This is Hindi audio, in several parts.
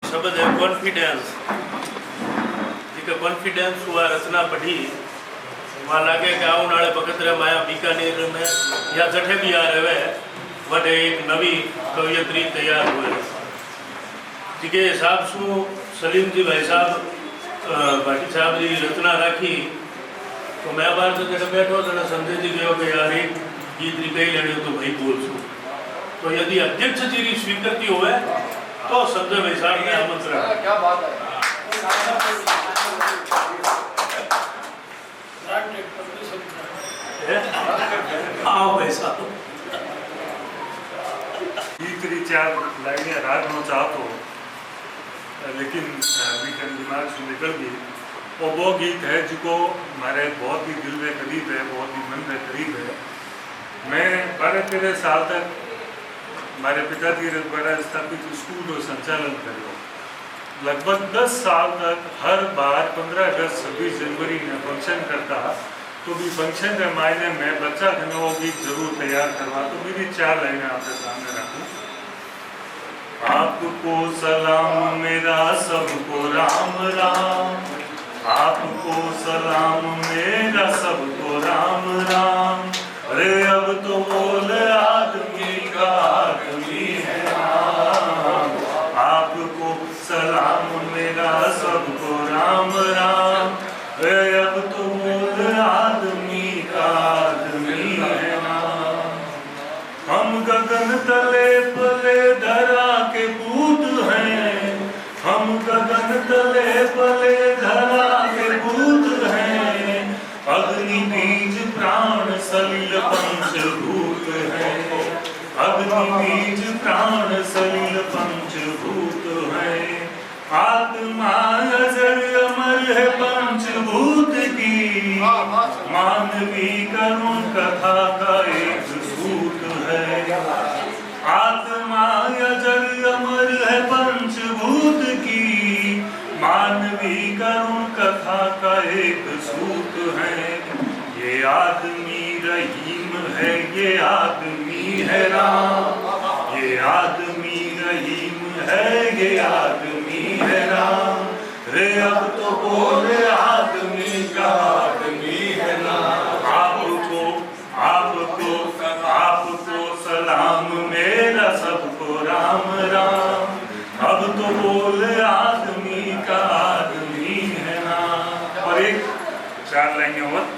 शब्द है कॉन्फिडेंस। जी कॉन्फिडेंस हुआ रचना पढ़ी वहाँ लगे कि आने वाले वक्त रे माया बीकानेर में या जठे भी आ रहे वटे एक नवी कवियत्री तैयार हुए जी हिसाब से सलीम जी भाई साहब भाटी साहब जी रचना राखी तो मैं बार तो जब बैठो तो संजय जी कहो कि यार एक गीत री कही लेने तो भाई बोल छू तो यदि अध्यक्ष जी की स्वीकृति हुए तो संजय भाई साहब ने आमंत्रण। क्या बात है। आओ भाई साहब तीसरी चार लाइनें राग में चाहतो लेकिन वीकेंड दिमाग से निकल गई। और वो गीत है जिसको हमारे बहुत ही दिल में करीब है, बहुत ही मन में करीब है। मैं 12-13 साल तक हमारे पिताजी द्वारा स्थापित स्कूल को संचालन करो। लगभग 10 साल तक हर बार 15 अगस्त 26 जनवरी में फंक्शन करता तो भी फंक्शन के मायने में बच्चा घर वो गीत जरूर तैयार करवा। तो मेरी 4 लाइनें आपके सामने रखूँ। आपको सलाम मेरा सबको राम राम, आपको सलाम मेरा सबको राम राम। अरे अब तो बोल आदमी का आदमी है राम। आपको सलाम मेरा सबको राम राम। अरे अब तो बोल आदमी का आदमी है राम। हम गगन तले पले धरा के पूत हैं, हम गगन तले पले धरा के पूत हैं। अग्नि बीज प्राण सलिल पंचभूत है, अग्नि बीज प्राण सलिल पंचभूत है। आत्मा अजर अमर है पंचभूत की, मानवी करुण कथा का एक सूत है। आत्मा अजर अमर है पंचभूत की, मानवी करुण कथा का एक सूत है। ये आदमी रहीम है, ये आदमी है राम। ये आदमी रहीम है, ये आदमी है राम। रे अब तो बोले आदमी का आदमी है राम। आपको आपको आपको सलाम मेरा सबको राम राम। अब तो बोले आदमी का आदमी है राम। और एक 4 लाइनें और।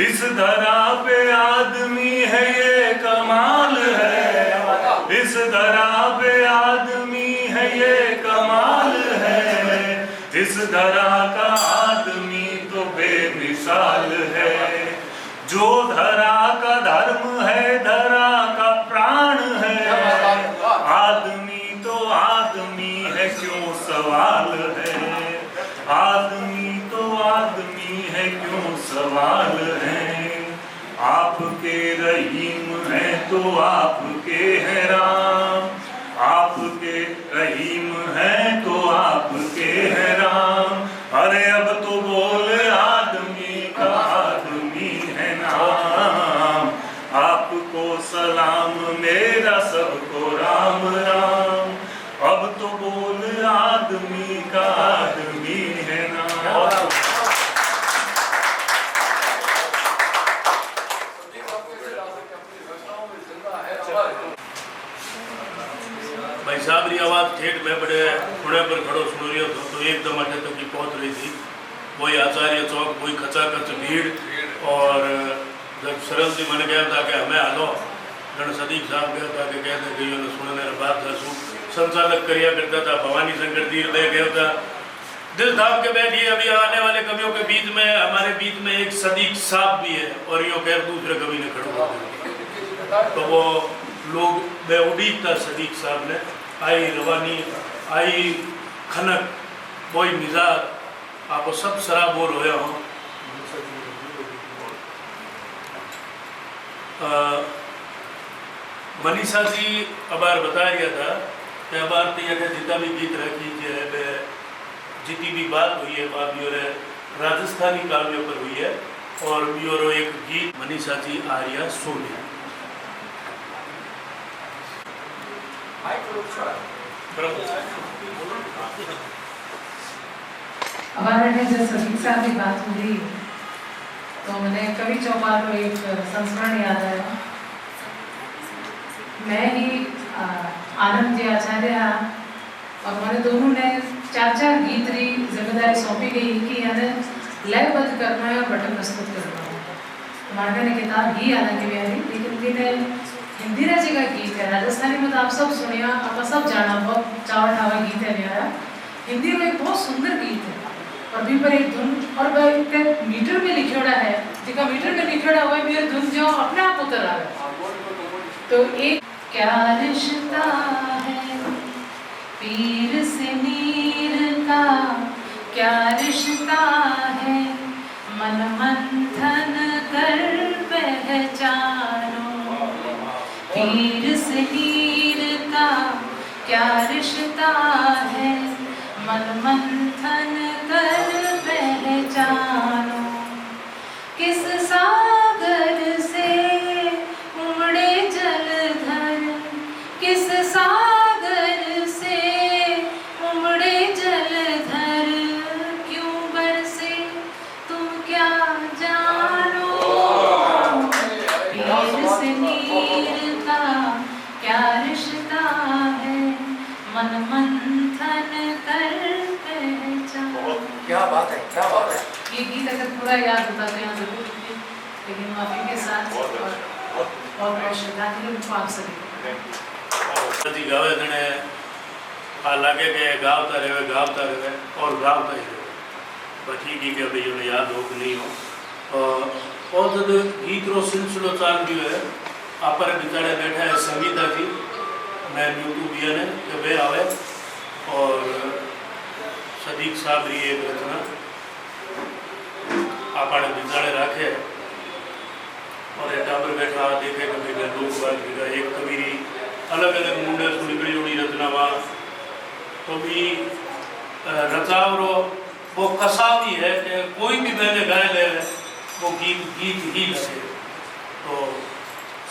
इस धरा पे आदमी है ये कमाल है, इस धरा पे आदमी है ये कमाल है। इस धरा का आदमी तो बेमिसाल है। जो धरा का धर्म है, धरा का प्राण है। आदमी तो आदमी है, क्यों सवाल है। आदमी तो आदमी है, क्यों सवाल है। आपके रहीम है तो आपके है राम। आपके रहीम है तो आपके है राम। अरे अब तो बोल आदमी का आदमी है नाम। आपको सलाम मेरा सबको राम राम। अब तो बोल आदमी का आदमी है नाम। भाई साहब की आवाज़ ठेठ में बड़े खुणे पर खड़ो सुन रही हो तो एकदम अटे तक की पहुँच रही थी। वही आचार्य चौक, वही खचाखच भीड़। और जब सरल जी मैंने कहा था कि हमें हालो गण सदीक साहब गया था कि कहते कि सुनने बात था संचालक करिया करता था भवानी शंकर तीर दे गया था। दिल थाम के बैठिए। अभी आने वाले कवियों के बीच में हमारे बीच में एक सदीक साहब भी है और यो खैर दूसरे कवि ने खड़ो कर तो वो लोग बेउडीक था। सदीक साहब ने आई रवानी, आई खनक, वही मिजाज आपको सब सराबोर होया हो। मनीषा जी अबार बता रहा था कि अबार तो यह जितना भी गीत रखी है जितनी भी बात हुई है बात भी राजस्थानी काव्यों पर हुई है। और भी एक गीत मनीषा जी आर्या सोने हमारे में जब सभी साहब की बात हो रही तो मैंने कवि चौपाल को एक संस्मरण याद आया। मैं ही आनंद जी आचार्य और हमारे दोनों ने 4 गीत री जिम्मेदारी सौंपी गई कि यानी लयबद्ध करना है और बटन प्रस्तुत करना है। हमारे ने किताब ही हालांकि मेरी लेकिन मैंने हिंदी राजी का गीत है, राजस्थानी में तो आप सब सुनिया, आप सब जाना, बहुत चावा ठावा गीत है मेरा। हिंदी में एक बहुत सुंदर गीत है और भी पर एक धुन और वह मीटर में लिखोड़ा है, जिसका मीटर में लिखोड़ा हुआ है मेरे धुन जो अपने आप उतर आ गया। तो एक क्या रिश्ता है पीर से नीर का, क्या रिश्ता है मन मंथन कर पहचानो, पीर से नीर का क्या रिश्ता है मन मंथन कर पहचानो, किस सागर से उमड़े जलधर, किस सागर से उमड़े जलधर, क्यों बरसे तुम क्या जानो, पीर से नीर का क्या रिश्ता है मन मंथन कर पहचानो। क्या बात है, क्या बात है। ये गीत अगर पूरा याद होता तो यहाँ जरूर, लेकिन माफी के साथ और श्रद्धांजलि उनको आप सभी गावे जने आ लागे के गावता रहे और गावता ही रहे, बाकी की के भाई उन्हें याद हो कि नहीं हो। और जब गीत रो सिलसिलो चाल रही है, आप पर बिचारे बैठा है संगीता जी, मैं यूट्यूब ये ने कि वे आवे और सदीक साहब री एक रचना आपने बिचारे रखे और टाबर बैठा देखे कि भाई लोग बात की एक कबीरी अलग अलग मुंडे सुनिकड़ी उड़ी रचना वा तो भी रचाव रो वो कसा भी है कि कोई भी मैंने गाय ले वो गीत ही लगे। तो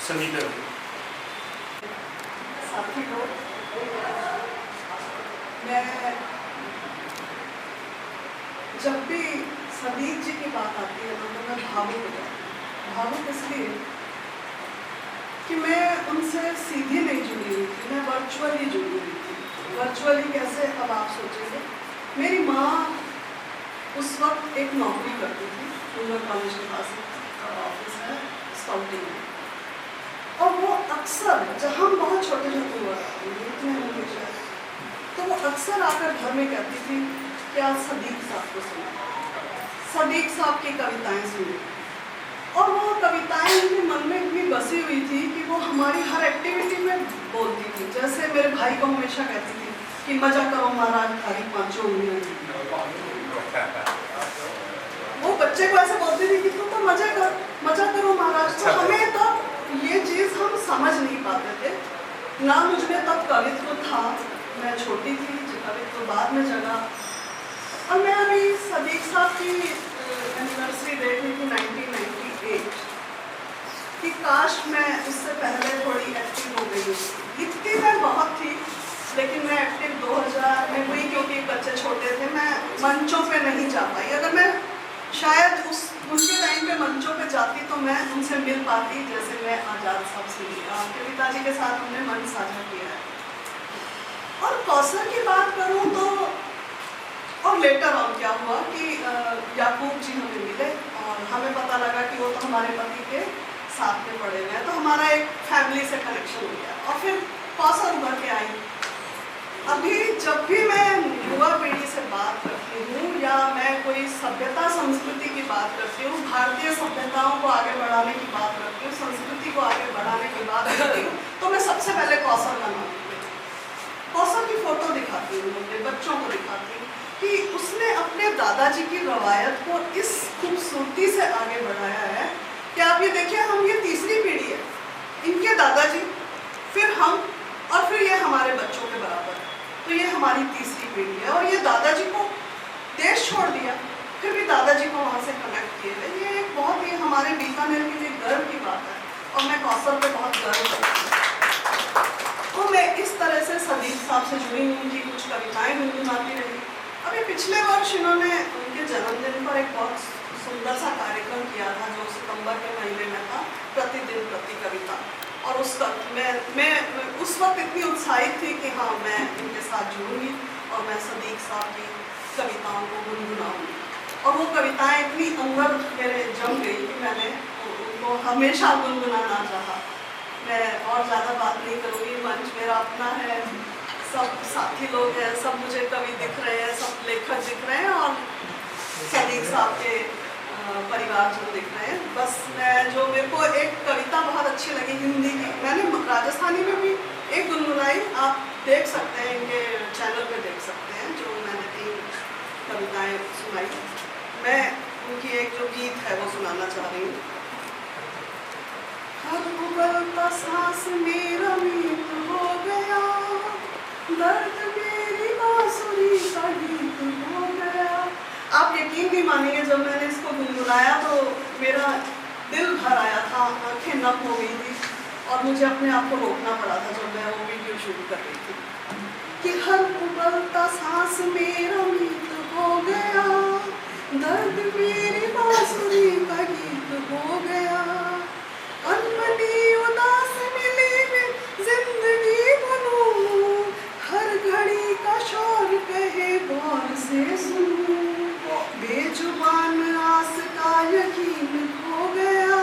संगीत मैं जब भी सदीक जी की बात आती है तो मैं भावुक हो जाती हूँ। भावुक इसलिए कि मैं उनसे सीधी नहीं जुड़ी हुई थी, मैं वर्चुअली जुड़ी हुई थी। वर्चुअली कैसे, अब आप सोचेंगे। मेरी माँ उस वक्त एक नौकरी करती थी, जूनियर कॉलेज के पास ऑफिस है स्काउटिंग में, और वो अक्सर जब हम बहुत छोटे छोटे हुआ इतने होंगे शायद, तो वो अक्सर आकर घर में कहती थी कि आज सदीक साहब को सुना, सदीक साहब की कविताएं सुनी। और वो कविताएं उनके मन में इतनी बसी हुई थी कि वो हमारी हर एक्टिविटी में बोलती थी। जैसे मेरे भाई को हमेशा कहती थी कि मजा करो महाराज खाली पाँचों उंगलियां। वो बच्चे को ऐसे बोलती थी कि तुम तो मजा करो महाराज। तो हमें तब ये चीज़ हम समझ नहीं पाते थे, ना मुझमें तब कवित्व था, मैं छोटी थी, कवित्व बाद में जगा। और मैं अभी सदीक साहब की एनिवर्सरी देख रही थी 1998 कि काश मैं उससे पहले थोड़ी एक्टिव हो गई होती। इतनी मैं बहुत थी, लेकिन मैं एक्टिव 2000 में हुई क्योंकि बच्चे छोटे थे, मैं मंचों पे नहीं जा पाई। अगर मैं शायद उनके टाइम पे मंचों पे जाती तो मैं उनसे मिल पाती, जैसे मैं आज़ाद साहब से मिली, आपके पिताजी के साथ हमने मंच साझा किया है। और कौसर की बात करूँ तो और लेटर ऑन क्या हुआ कि याकूब जी हमें मिले और हमें पता लगा कि वो तो हमारे पति के साथ में पड़े हुए हैं, तो हमारा एक फैमिली से कनेक्शन हो गया। और फिर कौसर उभर के आई। अभी जब भी मैं युवा पीढ़ी से बात करती हूँ या मैं कोई सभ्यता संस्कृति की बात करती हूँ, भारतीय सभ्यताओं को आगे बढ़ाने की बात करती हूँ, संस्कृति को आगे बढ़ाने की बात करती हूँ, तो मैं सबसे पहले कौसर का नाम लेती हूँ। कौसर की फोटो दिखाती हूँ, अपने बच्चों को दिखाती हूँ कि उसने अपने दादाजी की रवायत को इस खूबसूरती से आगे बढ़ाया है कि आप ये देखिए, हम ये तीसरी पीढ़ी है, इनके दादाजी, फिर हम, और फिर ये हमारे बच्चों के बराबर, तो ये हमारी तीसरी पीढ़ी है। और ये दादाजी को देश छोड़ दिया, फिर भी दादाजी को वहाँ से कनेक्ट किए थे। ये एक बहुत ही हमारे बीकानेर के लिए गर्व की बात है और मैं कौसर पे बहुत गर्व करती हूँ। तो मैं इस तरह से सदीक साहब से जुड़ी हूँ कि कुछ कविताएं गुनगुनाती रही। अभी पिछले वर्ष इन्होंने उनके जन्मदिन पर एक बहुत सुंदर सा कार्यक्रम किया था जो सितंबर के महीने में था, प्रतिदिन प्रति कविता। और उस वक्त मैं उस वक्त इतनी उत्साहित थी कि हाँ मैं इनके साथ जुड़ूंगी और मैं सदीक साहब की कविताओं को गुनगुनाऊंगी। और वो कविताएं इतनी अंदर मेरे जम गई कि मैंने उनको हमेशा गुनगुनाना चाहा। मैं और ज़्यादा बात नहीं करूँगी, मंच मेरा अपना है, सब साथी लोग हैं, सब मुझे कवि दिख रहे हैं, सब लेखक दिख रहे हैं और सदीक साहब के परिवार जो दिख रहे हैं। बस मैं जो मेरे को एक कविता बहुत अच्छी लगी हिंदी की, मैंने राजस्थानी में भी एक गुनगुनाई, आप देख सकते हैं, इनके चैनल पे देख सकते हैं, जो मैंने 3 कविताएं सुनाई। मैं उनकी एक जो गीत है वो सुनाना चाह रही हूँ। हर उबलता सांस मेरा मीत हो गया, दर्द मेरी बांसुरी का गीत हो गया। आप यकीन नहीं मानेंगे, जब मैंने इसको गुनगुनाया तो मेरा दिल भर आया था, आंखें नम हो गई थी और मुझे अपने आप को रोकना पड़ा था जब मैं वो वीडियो शूट कर रही थी कि हर उबलता सांस मेरा मीत हो गया, दर्द मेरी बांसुरी का गीत हो गया। अनबनी उदास मिली मैं जिंदगी बनूं, हर घड़ी का शोर कहे गौर से सुनूं, बेजुबान आस का यकीन खो गया,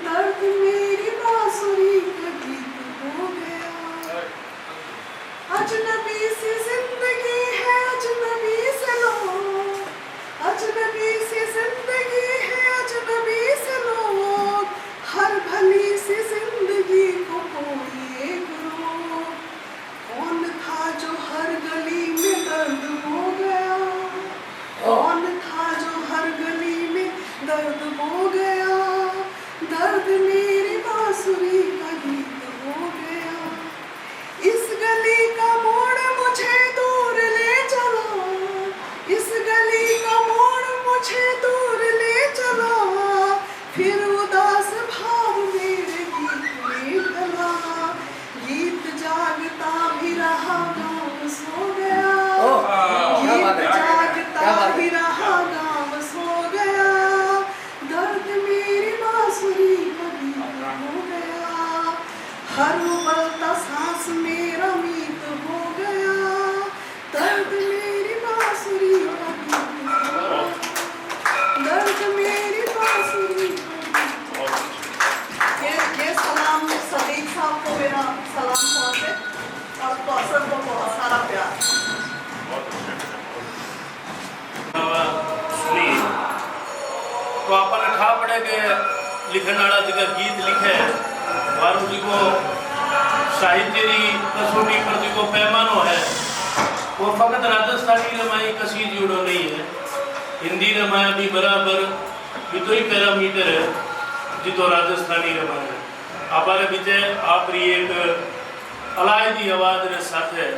दर्द मेरी बांसुरी का गीत हो गया। अजनबी सी जिंदगी है, अजनबी से लोग, अजनबी सी जिंदगी है, अजनबी से लोग, हर भली सी जिंदगी को कोई एक रोग। कौन था जो हर गली में दर्द हो गया, कौन था जो हर गली में दर्द हो गया, दर्द मेरी बांसुरी का गीत हो गया। इस गली का मोड़ मुझे दूर ले चलो, इस गली का मोड़ मुझे दूर ले चलो, फिर उदास भाव मेरे गीत में ढला, गीत जागता भी रहा गाँव सो गया, गीत जागता भी रहा गाँव सो गया, दर्द मेरी बांसुरी का गीत हो गया। हर उबलता सांस मेरा मीत हो गया, दर्द मेरी बांसुरी का गीत हो गया, दर्द मेरी बांसुरी का गीत। ये सलाम सदीक साहब को मेरा सलाम पहुँचे और कौसर को बहुत सारा प्यार। सुनी तो अपन खा पड़े के लिखने वाला जी गीत लिखे वारू जी को साहित्य की कसौटी पर जी को पैमानो है वो फकत राजस्थानी रमाई कसी जुड़ो नहीं है, हिंदी रमाया भी बराबर भी तो ही पैरामीटर है जी तो राजस्थानी रमाया हमारे बीच आप एक अलायदी आवाज ने साथ है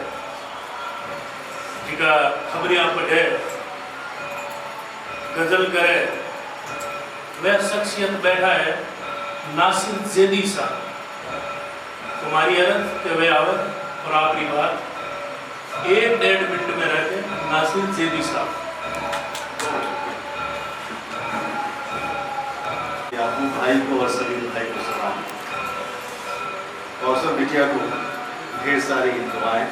जिका खबरियां पढ़े गजल करे वह शख्सियत बैठा है नासिर ज़ैदी साहब। तुम्हारी अर्ज के वे आवत और आखिरी बात 1-1.5 मिनट में रहते नासिर ज़ैदी साहब। याकूब भाई को और सलीम भाई को सलाम और सब बिटिया को ढेर सारी दुआएं।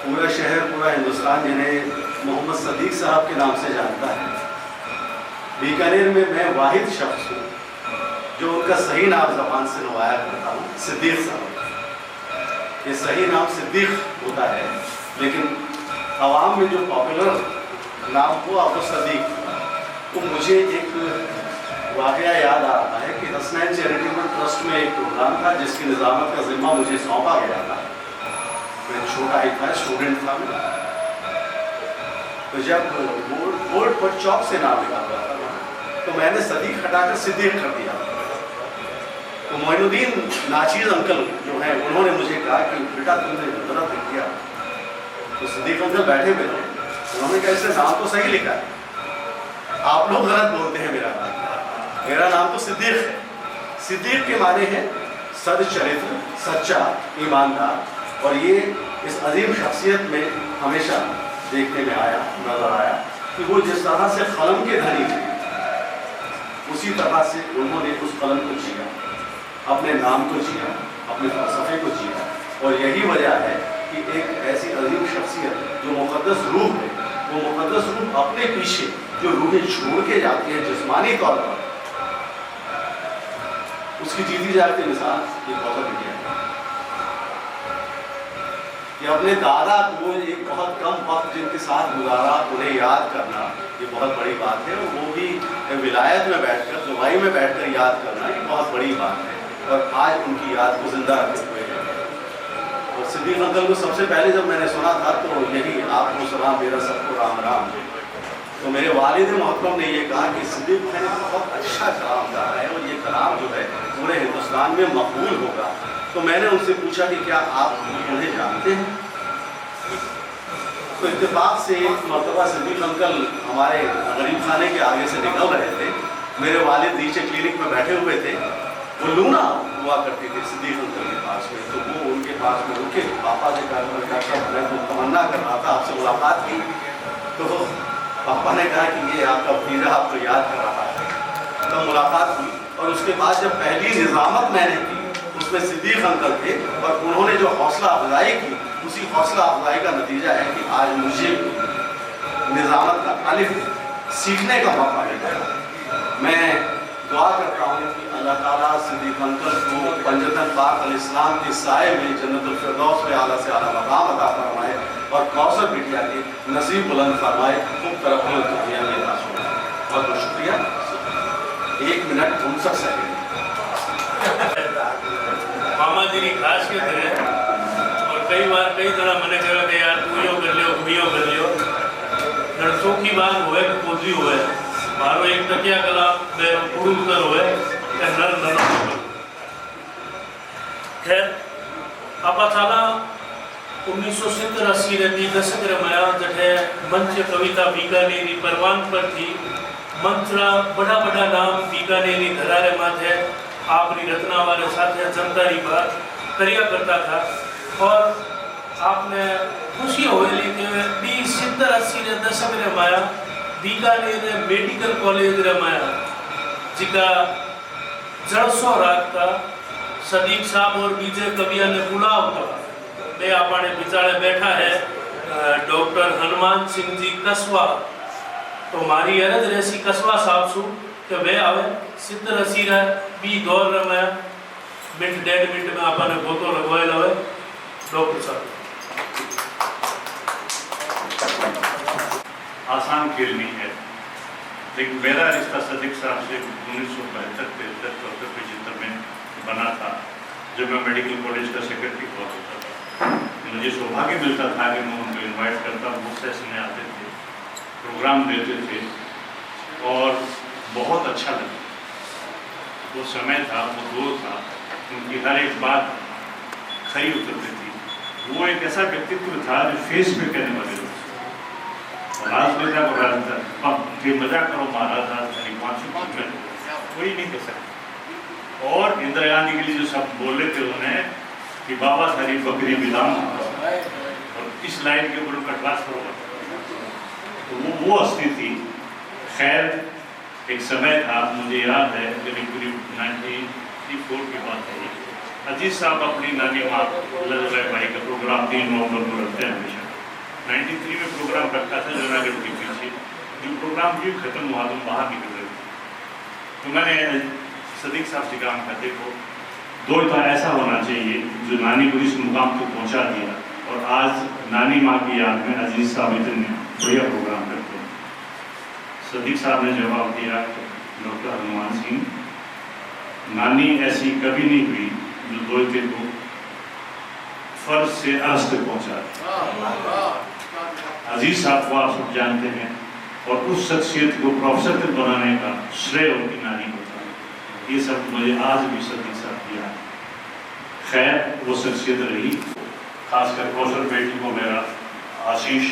पूरा शहर पूरा हिंदुस्तान जिन्हें मोहम्मद सदीक साहब के नाम से जानता है, बीकानेर में मैं वाहिद शख्स हूँ जो उनका सही नाम ज़बान से नुमाया करता हूँ, सिद्दीक साहब। ये सही नाम सिद्दीक होता है लेकिन आवाम में जो पॉपुलर नाम हुआ वो सदीक। तो मुझे एक वाक़या याद आ रहा है कि हसनैन चैरिटेबल ट्रस्ट में एक प्रोग्राम था जिसकी निज़ामत का ज़िम्मा मुझे सौंपा गया था। मैं छोटा ही था, स्टूडेंट था मैं। तो जब बोर्ड पर चौक से नाम लिखा हुआ था तो मैंने सदीक हटाकर सिद्दीक कर दिया। तो मोइनुद्दीन नाचीज़ अंकल जो हैं उन्होंने मुझे कहा कि बेटा तुमने गलत लिख दिया। तो सिद्दीक अंकल बैठे हुए थे, उन्होंने कहा इससे नाम तो सही लिखा है, आप लोग गलत बोलते हैं मेरा नाम तो सिद्दीक है। सिद्दीक के माने हैं सदचरित्र, सच्चा, ईमानदार। और ये इस अजीम शख्सियत में हमेशा देखने में आया, नजर आया कि वो जिस तरह से कलम के धनी थे, उसी तरह से उन्होंने उस कलम को जिया, अपने नाम को जिया, अपने फलसफे को जिया। और यही वजह है कि एक ऐसी अजीम शख्सियत जो मुक़द्दस रूह है, वो मुक़द्दस रूह अपने पीछे जो रूहें छोड़ के जाती है जिस्मानी तौर पर, उसकी जीती जाती मिसाल ये कौसर बिटिया है कि अपने दादा को एक बहुत कम वक्त जिनके साथ गुजारा उन्हें याद करना ये बहुत बड़ी बात है। और वो भी विलायत में बैठकर, दुबई में बैठकर याद करना ये बहुत बड़ी बात है। और आज उनकी याद को जिंदा रखते हुए है। और सिद्दीक अंकल को सबसे पहले जब मैंने सुना था तो यही आपको सलाम मेरा सबको राम राम, तो मेरे वालिद मोहतरम ने ये कहा कि सिद्दीक भाई ने बहुत अच्छा कलाम कहा है और ये कलाम जो है पूरे हिंदुस्तान में मकबूल होगा। तो मैंने उनसे पूछा कि क्या आप उन्हें जानते हैं? तो इत्तेफाक से एक मरतबा सिद्दीक अंकल हमारे गरीब खाने के आगे से निकल रहे थे, मेरे वालिद नीचे क्लिनिक में बैठे हुए थे, वो लूना हुआ करती थी सिद्दीक अंकल के पास में, तो वो उनके पास में रुके, पापा से कहा डॉक्टर मैं तो तमन्ना कर रहा था आपसे मुलाकात की। तो पापा ने कहा कि ये आपका भतीजा आपको याद कर रहा है। तो मुलाकात हुई और उसके बाद जब पहली निज़ामत मैंने की उसमें सिद्दीक अंकल थे और उन्होंने जो हौसला अफजाई की, उसी हौसला अफजाई का नतीजा है कि आज मुझे निज़ामत का अलिफ सीखने का मौका मिला है। मैं दुआ करता हूँ कि अल्लाह ताला सिद्दीक अंकल को पंजतन पाक अल-इस्लाम के साए में जन्नतुल फिरदौस में आला से आला मकाम अता फरमाए और कौसर बिटिया के नसीब बुलंद फरमाए, खूब तरक्की और दुनिया में अता फरमाए। बहुत बहुत शुक्रिया। 1 मिनट 59 सेकंड। मामा जी की खासियत है और कई बार कई तरह मैंने कहा कि यार तू यो कर लियो, तुम यो कर लियो, लड़कों की बात हुए कि पोजी हुए मारो एक तकिया कला में पुरुष कर हुए या नर नर। खैर आप साला 1970-80 री दशक रमाया जठे मंच कविता बीकानेरी परवान पर थी, मंत्रा बड़ा बड़ा नाम बीकानेरी धरारे माथे आपरी रचना वाले साथ जनता की बात करिया करता था। और आपने खुशी होली कि 70-80 रे दशक रमाया बीकानेर मेडिकल कॉलेज रमाया जिका जलसो राखता सदीक साहब और बीजे कविया ने बुलावता। वे आपने बिचारे बैठा है डॉक्टर हनुमान सिंह जी कसवा, तो मारी अरज रहसी कसवा साहब सु कि वे आवे 70-80 रे बी दौर रमाया मिनट 1.5 मिनट में आपने गोतो लगवाए लवे डॉक्टर साहब। आसान खेल नहीं है, लेकिन मेरा रिश्ता सिद्दीक साहब से 1972-73 में बना था जब मैं मेडिकल कॉलेज का सेक्रेटरी हुआ करता था। मुझे सौभाग्य मिलता था कि मैं उनको इनवाइट करता, वो सेशन में आते थे, प्रोग्राम देते थे और बहुत अच्छा लगा। वो समय था, वो दौर था, उनकी हर एक बात खरी उतरती थी। वो एक ऐसा व्यक्तित्व था जो फेस पे कहने वाले लोग राजनेता को राजनेता मजा करो महाराज कोई नहीं कर सकता। और इंदिरा गांधी के लिए जो सब बोले थे उन्होंने कि बाबा थारी बकरी बिलाम, और इस लाइन के ऊपर उनका ट्रांसफर हुआ, तो वो हस्ती थी। खैर एक समय था, मुझे याद है करीब 1994 की बात है, अजीज साहब अपनी नानी माँ लजराय भाई का प्रोग्राम 3 नवंबर को रखते हैं हमेशा। 93 में प्रोग्राम रखा था जूनागढ़ के पीछे, जो प्रोग्राम भी खत्म हुआ तो बाहर निकल रहे थे। तो मैंने सिद्दीक साहब से काम करते को दो तो ऐसा होना चाहिए जो नानी को इस मुकाम को पहुंचा दिया, और आज नानी माँ की याद में अजीज साहब इतने बढ़िया प्रोग्राम करते हैं। सिद्दीक साहब ने जवाब दिया, डॉक्टर हनुमान सिंह, नानी ऐसी कभी नहीं हुई जो दोते को फर्ज से अर्श तक पहुंचा। अजीज साहब को आप सब जानते हैं, और उस शख्सियत को प्रोफेसर तक बनाने का श्रेय उनकी नानी को था। ये सब मुझे आज भी सिद्दीक साहब किया। खैर वो शख्सियत रही, खासकर कौशल बेटी को मेरा आशीष,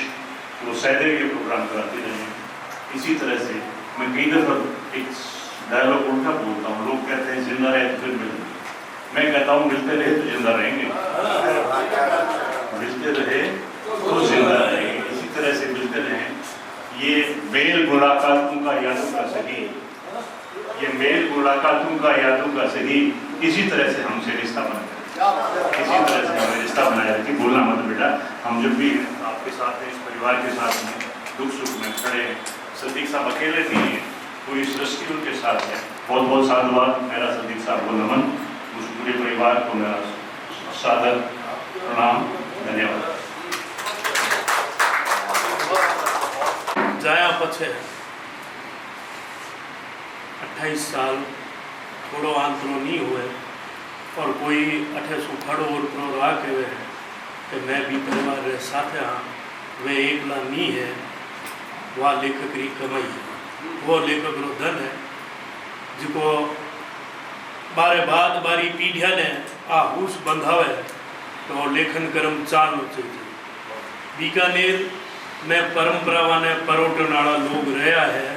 वो सैदे ये प्रोग्राम कराते रहे। इसी तरह से मैं कई दफ़ा एक डायलॉग उल्टा बोलता हूँ, लोग कहते हैं जिंदा रहे तो फिर मिलते, मैं कहता हूँ मिलते रहे तो जिंदा रहेंगे, मिलते रहे यादों का सही, ये मेल मुलाकातों का यादों का सही, इसी तरह से हमसे रिश्ता बना है, इसी तरह से हमें रिश्ता बनाया है कि बोलना मत बेटा, हम जब भी आपके साथ हैं, इस परिवार के साथ हैं, दुख सुख में खड़े हैं। सदीक साहब अकेले नहीं हैं, पूरी सृष्टि उनके साथ है। बहुत बहुत साधुवाद, मेरा सदीक साहब को नमन, उस पूरे परिवार को मेरा सादर प्रणाम, धन्यवाद। जाया पछे 28 साल थोड़ो आंतरो नहीं हुए और कोई अठे सुखड़ो और प्रो राह के वे कि मैं भी परिवार रे साथ हाँ, वे एकला नहीं है, वह लेखक री कमाई है, वो लेखक रो धन है, जिको बारे बाद बारी पीढ़िया ने आ हुस बंधावे तो लेखन कर्म चालू चाहिए। बीकानेर में परंपरा ने परोटन वाला लोग रहा है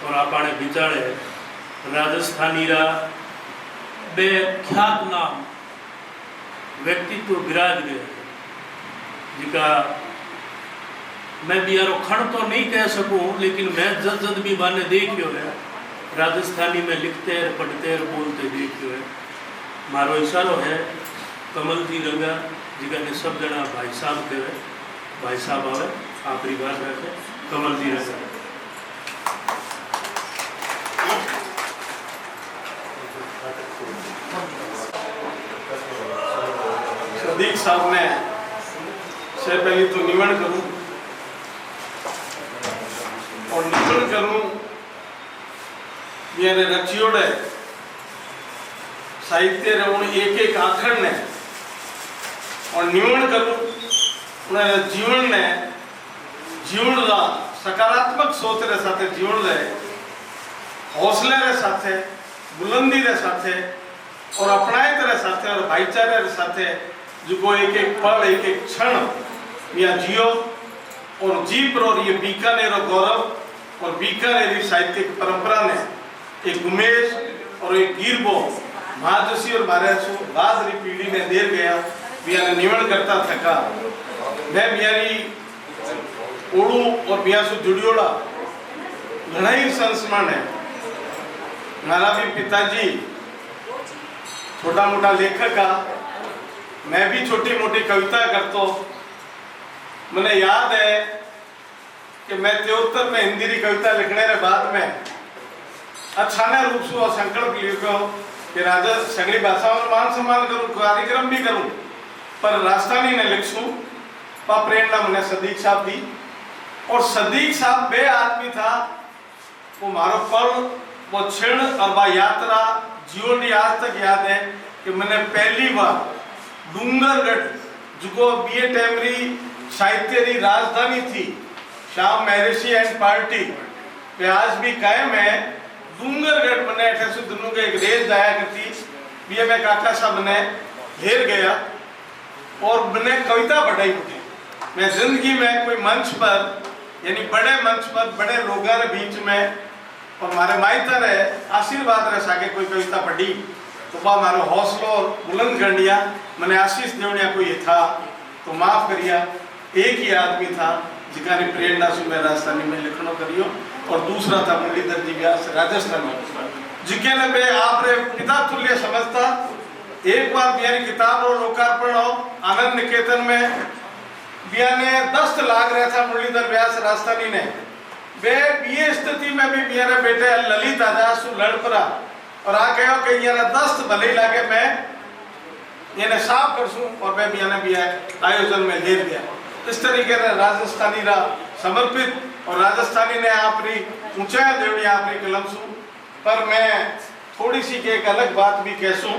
और आपने बिचारे राजस्थानी रा बे ख्यात नाम व्यक्तित्व विराज गए, जिका मैं भी यारो खड़ तो नहीं कह सकूं, लेकिन मैं जद भी माने देखियो है, राजस्थानी में लिखते हैं, पढ़ते हैं, बोलते देखियो है। मारो इशारो है कमल जी रंगा, जिका ने सब जना भाई साहब कहे, भाई साहब आवे आखिरी बात रखे कमल जी रंगा। सदीक साहब ने से पहले तो निवण करूं और निवण करूं मेरे रचियोड़े साहित्य रे उन एक एक आखर ने और निवण करूं उन्हें जीवन ने जीवन रा सकारात्मक सोच रे साथे जीवन रे हौसले रे साथे बुलंदी रे साथे और अपनायत रे साथे और भाईचारे रे साथे जो एक एक पल एक एक क्षण या जियो और जीप और ये बीकानेर गौरव और बीकानेरी साहित्यिक परंपरा ने एक उमेश और एक गिरबो महाजसी और बारहसु बाद री पीढ़ी ने देर गया बिया निवण करता थका मैं बियारी ओड़ू और बियासु जुड़ियोड़ा घना ही संस्मरण है। मारा भी पिताजी छोटा मोटा लेखक का, मैं भी छोटी मोटी कविता करतो। मैंने याद है कि मैं 73 में हिंदी री कविता लिखने के बाद में अचानक रूप से और संकल्प लिखो कि राजा सगली भाषाओं में मान सम्मान करूं, कार्यक्रम भी करूं, पर राजस्थानी ने लिखूं। पा प्रेरणा मैंने सदीक साहब दी और सदीक साहब बे आदमी था, वो मारो पल वो क्षण और वह यात्रा जीवन की आज तक याद है कि मैंने पहली बार डूंगरगढ़ जो बीए टेमरी साहित्य की राजधानी थी, शाम महर्षि एंड पार्टी पे आज भी कायम है। डूंगरगढ़ मैंने अठे दोनों के एक रेल जाया करती बीए में काका साहब ने घेर गया और मैंने कविता पढ़ाई उठी। मैं जिंदगी में कोई मंच पर यानी बड़े मंच पर बड़े लोगों के बीच में और हमारे माइतर है आशीर्वाद रह सके कोई कविता पढ़ी तो वह हमारा हौसला और बुलंद कर दिया। मैंने आशीष देवनिया कोई था तो माफ करिया, एक ही आदमी था जिकारी प्रेरणा से मैं राजस्थानी में लिखनो करियो और दूसरा था मुरलीधर जी व्यास राजस्थानी, जिके ने मैं आप रे पिता तुल्य समझता। एक बार मेरी किताब और लोकार्पण हो आनंद निकेतन में बिया ने दस्त लाग रहा था मुरलीधर व्यास राजस्थानी ने, वे बीए स्थिति में भी मेरे बेटे ललित आजासु लड़ पड़ा और आ गयो कि ये दस्त भले लागे मैं ये साफ कर सूं और मैं भी आयोजन में ले गया। इस तरीके से राजस्थानी रा समर्पित और राजस्थानी ने आपरी ऊंचाई देवड़ी आपरी कलम सू। पर मैं थोड़ी सी के एक अलग बात भी कह सूं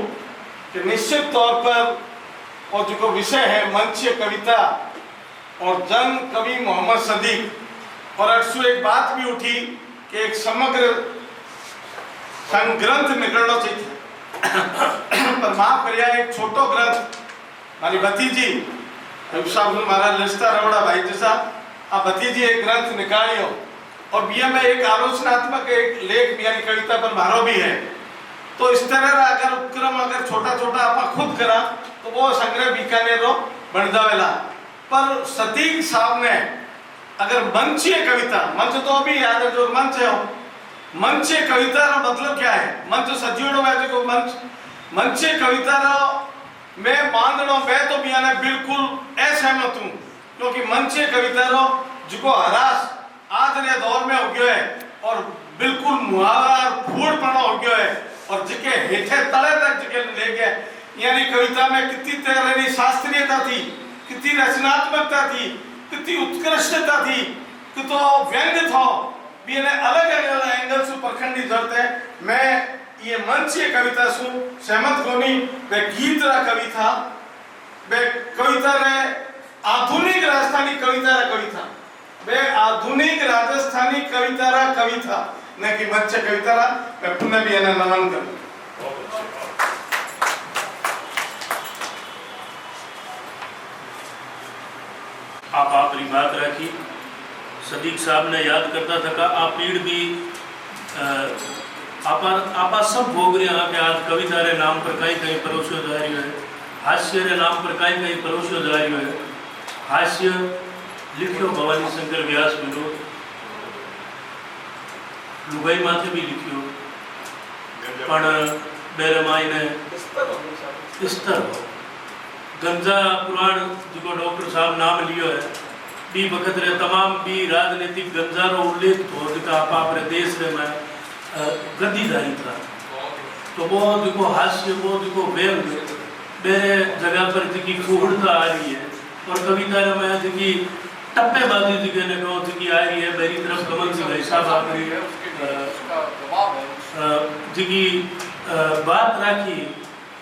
कि निश्चित तौर पर और जो विषय है मंचीय कविता और जन कवि मोहम्मद सदीक और अरसू एक बात भी उठी कि एक समग्र संग्रंथ निकलना चाहिए पर माफ करिया एक छोटो ग्रंथ मारी भतीजी महाराज लिस्ता रवड़ा भाई जैसा आ भतीजी एक ग्रंथ निकालियो और बिया में एक आलोचनात्मक एक लेख बियानी कविता पर मारो भी है। तो इस तरह का अगर उपक्रम अगर छोटा छोटा आप खुद करा तो वो संग्रह बीकानेर रो बन जावेला। पर सदीक साहब ने अगर मंचीय कविता मंच तो अभी याद है जो मंच है मंचे कविता रो मतलब क्या है? मंच सजीवड़ो है जो मंचे कविता रो मैं बांधनो मैं तो भी आने बिल्कुल असहमत हूँ, क्योंकि मंचे कविता रो जो हरास आज के दौर में हो गया है और बिल्कुल मुहावरा और फूड पड़ा हो गया है और जिके हेठे तले तक जिके ले गए, यानी कविता में कितनी तरह की शास्त्रीयता थी, कितनी रचनात्मकता थी, कितनी उत्कृष्टता थी, कितो व्यंग था, भी इन्हें अलग अलग एंगल से परखने की जरूरत है। मैं ये मंचीय कविता सु सहमत कोनी, वे गीत रा कविता, वे कविता रे आधुनिक राजस्थानी कविता रा कविता, वे आधुनिक राजस्थानी कविता रा कविता न कि मंच कविता रा। मैं पुनः भी इन्हें नमन करूं। आप अपनी बात रखी। सदीक साहब ने याद करता था कि आप पीड़ भी आप सब भोग रहे हैं कि आज कविता रे नाम पर कई कई परोसियो जा रही है, हास्य रे नाम पर कई कई परोसियो जा रही है। हास्य लिखियो भवानी शंकर व्यास मिलो, लुगाई माथे भी लिखियो, पण बेरमाई ने स्तर गंजा पुराण जो डॉक्टर साहब नाम लियो है, बी वक्त रे तमाम बी राजनीतिक गंजा रो उल्लेख हो जिका आप देश रे में गद्दीदारी था, तो वो देखो हास्य, वो देखो व्यंग मेरे जगह पर जिकी फूहड़ता आ रही है और कविता में जिकी टप्पेबाजी जिके ने कहो जिकी आ रही है। मेरी तरफ कमल सिंह भाई साहब आ रही है जिकी बात रखी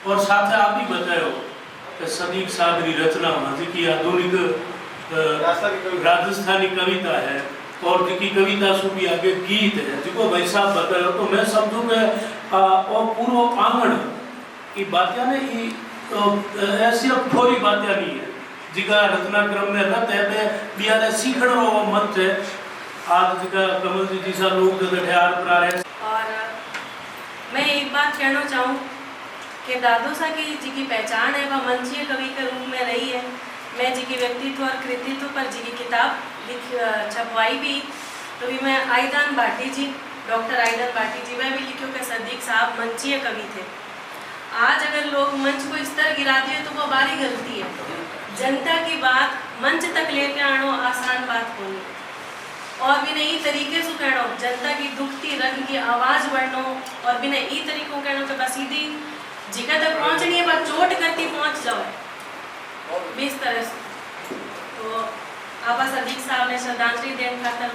और साथ आप ही बतायो कि सदीक साहब की रचना में जिकी आधुनिक राजस्थानी कविता है और जिकी कविता सु भी आगे गीत है जिको भाई साहब बतायो, तो मैं समझूं कि और पूर्व आंगन की बातें ने ऐसी थोड़ी बातें नहीं है जिका रचनाक्रम में रत है बे बियारे सीखण रो मंच है। आज जिका कमल जी जैसा लोग जो ठहर पर आ रहे। और मैं एक बात कहना चाहूँ कि दादू सा की जी की पहचान है वह मंचीय कवि के रूप में रही है। मैं जी की व्यक्तित्व और कृतित्व पर जी की किताब छपवाई भी, तो भी मैं आईदान भाटी जी, डॉक्टर आईदान भाटी जी, वह भी लिखियो कि सदीक साहब मंचीय कवि थे। आज अगर लोग मंच को इस तरह गिरा दिए तो वो बारी गलती है। जनता की बात मंच तक लेके आना आसान बात होनी और भी नई तरीके से कहना, जनता की दुखती रंग की आवाज़ बढ़ना और भी नई तरीकों कहना तो बस सीधी जिका तक पहुँचनी है बस चोट करती पहुँच जाओ इस तरह से। तो आप सदीक साहब ने श्रद्धांजलि देने खातर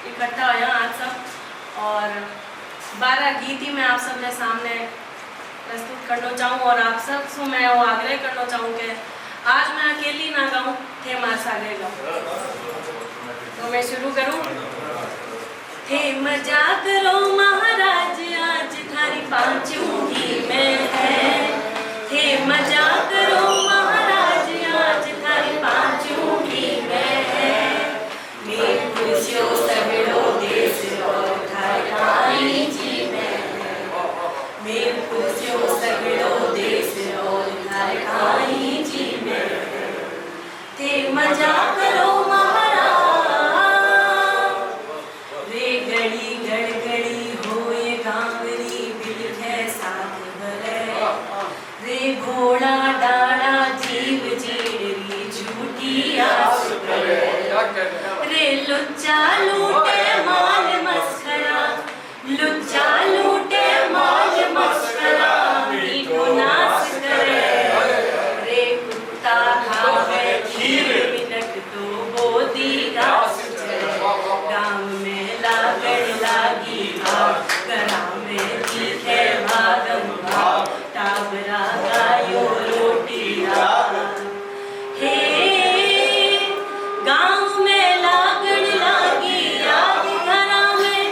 इकट्ठा हुआ आज सब और 12 गीत ही मैं आप सब ने सामने प्रस्तुत करना चाहूँ और आप सब से मैं वो आग्रह करना चाहूँ कि आज मैं अकेली ना गाऊँ थे मार सागे गाऊँ। तो मैं शुरू करूँ। थे मजा करो महाराज आज थारी पांचूंगी मैं है, थे मजा करो महाराज आज थारी पांचूंगी मैं है। मेरी खुशियों सगड़ो देश और थारी जी मैं है, मेरी खुशियों सगड़ो देश और थारी जी मैं है। थे मजा करो घोड़ा डाड़ा जीव जीड़ी झूठी आस रे लुच्चा लूटे माल मस्करा, लुच्चा लूटे माल मस्करा मीठो नाश करे रे कुत्ता खावे खीर मिनट तो बोती घास चले। गाँव में लागड़ लागी भाग गरा में तीखे भागम भाग टाबरा गायो रोटी हे गाँव में लागड़ लागी याद घरा में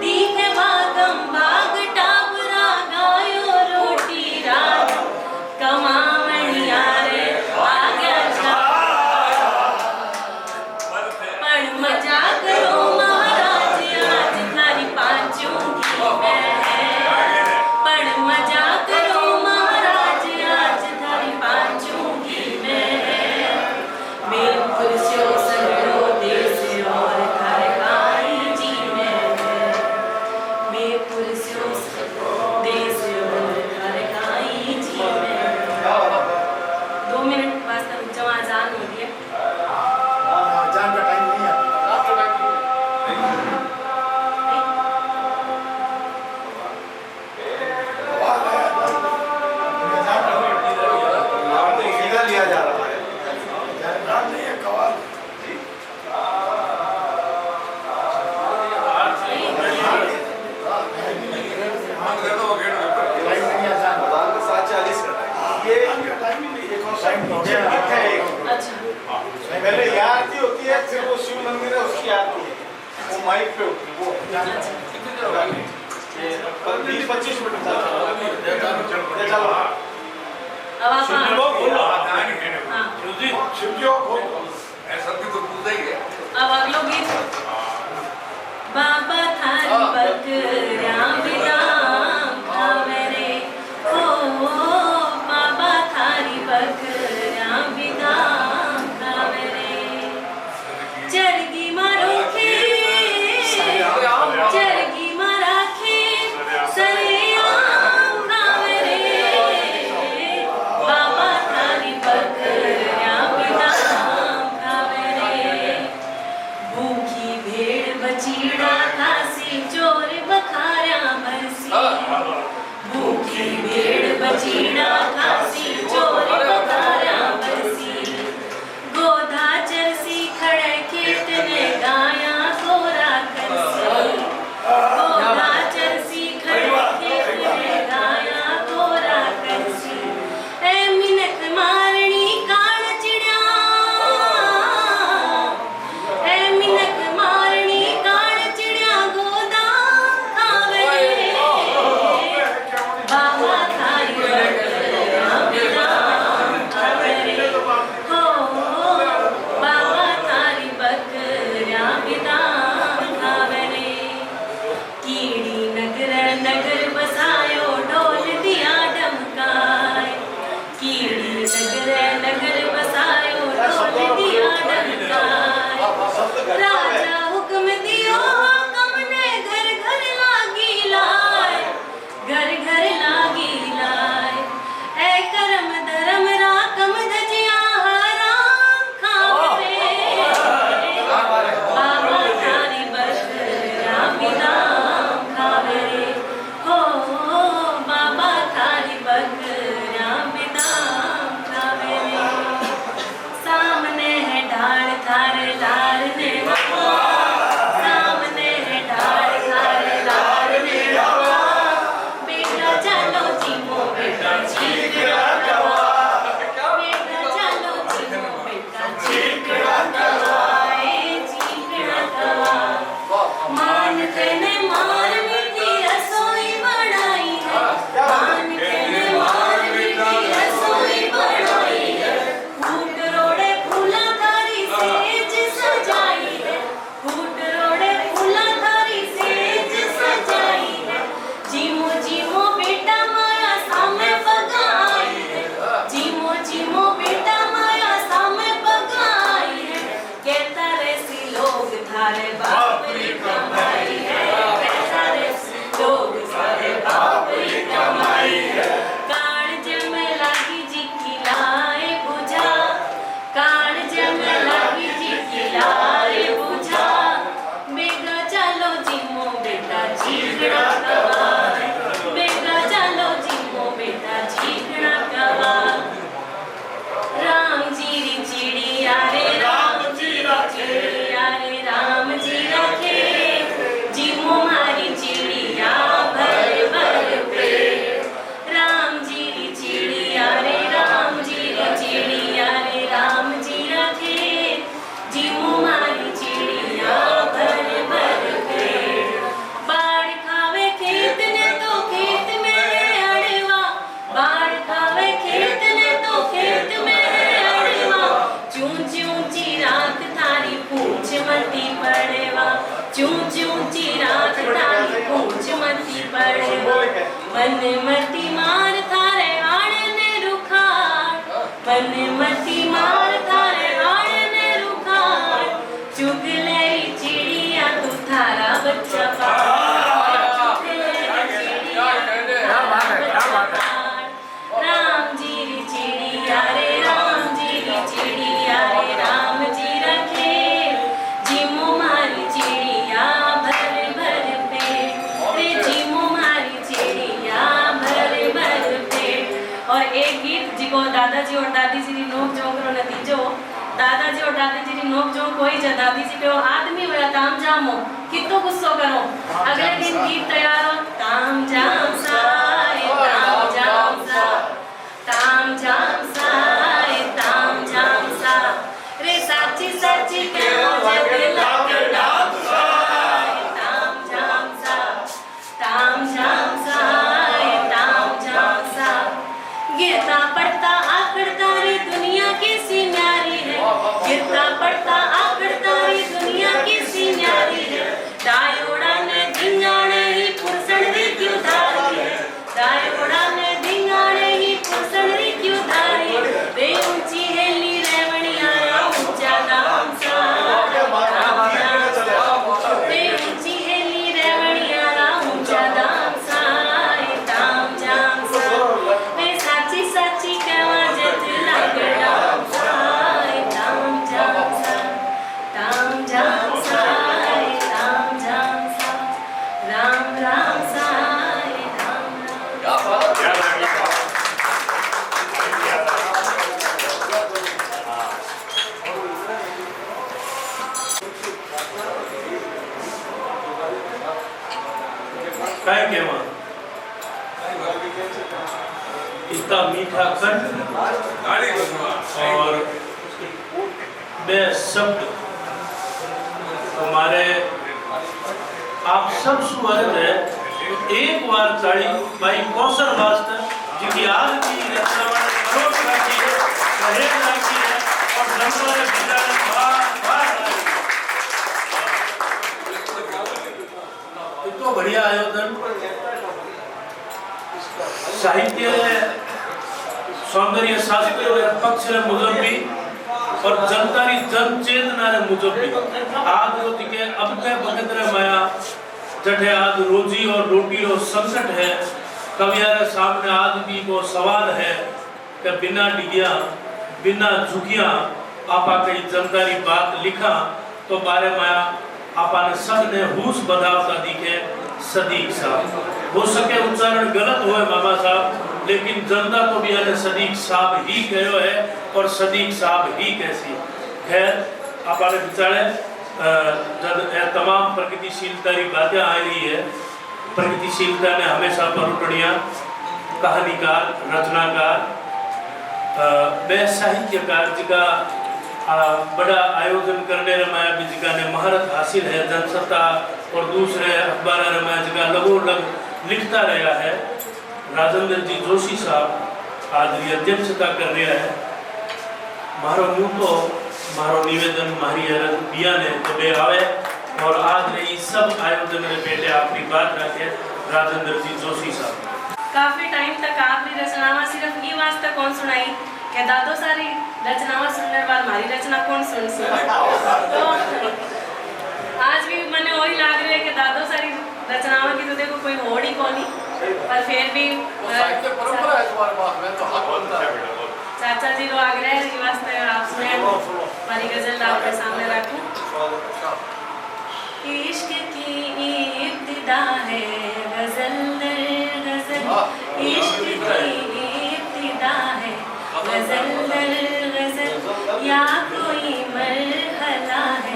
तीखे भागम भाग टाबरा गायो रोटी रात कमावणिया रे आगे पर मजा करो महाराज आज थारी पांचूंगी मैं है, पर मजा करो महाराज आज थारी पांचूंगी मैं है। मेरी खुशियों सगड़ो देश और थारे काई जी मैं है, है, फिर वो शिव मंदिर है उसकी आरती है, वो माइक पे होती है, वो 20-25 मिनट तक। अब आप अब अगलो गीत बाबा थारी बकरा बिदाम खावे रे, ओ बाबा थारी बकरा बिदाम खावे रे, चरगी मारो खे चरगी मारा खे सरेआम खावे रे, बाबा थारी बकरा बिदाम खावे रे, भूखी भेड़ बचीड़ा खासी चोर बखारा भरसी, भूखी भेड़ बचीड़ा खासी चोर बखारा भरसी, गोधा चरसी खड़े खेत में गाया गोरा करसी, गोधा चरसी खड़े खेत में गाया गोरा करसी, ए मिनक मारनी कान चिड़िया, ए मिनक मारनी कान चिड़िया गोदा खावे रे, बाबा थारी बकरा बिदाम खावे रे, हो बाबा थारी बकरा बिदाम खावे रे, कीड़ी नगर नगर बसायो ढोल दिया डमकाए, कीड़ी नगर नगर बसायो ढोल दिया डमकाए, राजा हुक्म दियो कमने घर घर लागी लाए, घर घर लागी लाए, ए करम धर्म राकम धजिया हराम खावे रे, बाबा थारी बकरा बिदाम खावे रे, हो बाबा थारी बकरा बिदाम खावे रे, सामने है ढाल थारे लाल ने बाबा, सामने है ढाल थारे लाल ने बाबा, बेटा चलो जीमो बेटा चीकड़ा कवा, बेटा चलो जीमो बेटा चीकड़ा कवा, ए चीकड़ा कवा, मान तेने मार मीठी रसोई बनाई है, मान तेने मार मीठी रसोई बनाई है, फूट रोड़े फूला थारी सेज सजाई है, फूट रोड़े फूला थारी सेज सजाई है, जीमो जीमो बेटा माया सामे पगाई है, जीमो जीमो बेटा माया सामे पगाई है, कहता रेसी लोग थारे बाप री कमाई है, कहता रेसी लोग थारे बाप री कमाई है, कान में लागी जी की लाए बुझा, कान में लागी जी की लाए बुझा, बेगा चलो जीमो बेटा चीकड़ा कवा, बेगा चलो जीमो बेटा चीकड़ा कवा, राम जी री चिड़िया रे राम जी री चिड़िया रे राम जी रखे, जीमो मारी चिड़िया भर भर पे, राम जी री चिड़िया रे राम जी री चिड़िया रे राम जी रखे, जीमो मारी चिड़िया भर भर पे, बाढ़ खावे खेत ने तो खेत में अड़वा, बाढ़ खावे खेत ने तो खेत में अड़वा, ऊंची ऊंची रात थारी पूछ मती पड़वा, ऊंची ऊंची रात थारी पूछ मती पड़वा, बन मती मार थारे आड़ ने रुखार, बन मती मार थारे आड़ ने रुखार, चुग ले चिड़िया तू थारा बच्चा पार, चुग ले चिड़िया तू थारा बच्चा पार, राम जी री चिड़िया रे राम जी री चिड़िया रे राम जी रखे, जीमो मारी चिड़िया भर भर पे, रे जीमो मारी चिड़िया भर भर पे। और एक गीत जिको दादाजी और दादी जी री नोक झोंक रो नतीजो, दादाजी और दादी जी री नोक झोंक कोई जा, दादी जी पे वो आदमी होया ताम जामो कितो गुस्सो करो, अगले दिन गीत तैयार हो, ताम जाम साए ताम जाम सा, ताम जाम साए ताम जाम सा, रे साची सच साची कहवा जद लागे ताम झाम सा ताम झाम सा ताम झाम सा गिरता पड़ता आखड़ता रे दुनिया कैसी न्यारी है गिरता पड़ता आखड़ता रे दुनिया कैसी न्यारी है दायोड़ा ने धिंगाणे ही पुरसण री क्यों धारी है दायोड़ा ने धिंगाणे ही पुरसण री क्यों धारी रे ऊंची हेली रेवणिया ऊंचा दाम सा रे ऊंची हेली रेवणिया ऊंचा दाम सा ताम झाम सा रे साची साची कहवा जद लागे ताम सा ताम झाम सा ताम झाम सा ताम झाम सा राम राम सा काय केवा इतना मीठा कंठ और बेशब्द हमारे आप सब सुवर्ग है एक बार ताड़ी भाई कौशल वास्ते जिनकी आज की रचना करोड़ राखी है सहेज राखी है और जनता ने बिचारे बार इतना बढ़िया आयोजन साहित्य सौंदर्य शास्त्र पक्ष मुजब भी और जनता की जन चेतना मुजब भी आज के अब के वक्त माया जठे आज रोजी और रोटी रो संकट है कवियारे सामने आज भी को सवाल है कि बिना डिगिया बिना झुकिया आपा कई जनता की बात लिखा तो बारे माया आपा ने सब ने हुस बधावता दिखे सदीक साहब हो सके उच्चारण गलत हुए मामा साहब लेकिन जनता तो भी आने सदीक साहब ही कहो है और सदीक साहब ही कैसी खैर आपा ने बिचारे जब तमाम प्रगतिशीलता की बातें आ रही है प्रगतिशीलता ने हमेशा परुटणिया कहानीकार रचनाकार वे साहित्यकार जिका बड़ा आयोजन करने रमाया भी जिका ने महारत हासिल है जनसत्ता और दूसरे अखबार रमाया जिका लगोलग लिखता रहा है राजेंद्र जी जोशी साहब आज की अध्यक्षता कर रहा है मारो मुँह तो मारो निवेदन मारी अरज बिया ने जबे आवे और आज ने सब आयोजन में बेटे अपनी बात रखे राजेंद्र जी जोशी साहब काफी टाइम तक आपकी रचनावा सिर्फ ये वास्ते कौन सुनाई कि दादो सारी रचनावा सुनने बाद हमारी रचना कौन सुन तो आज भी मैंने वही लाग रही है कि दादो सारी रचनावा की तो देखो कोई होड़ ही कौन पर फिर भी चाचा जी को आग्रह है कि वास्ते आप सुने हमारी गजल आपके सामने रखूं इश्क की इब्तिदा है गजल दर गजल इश्क की इब्तिदा है गजल दर गजल या कोई मरहला है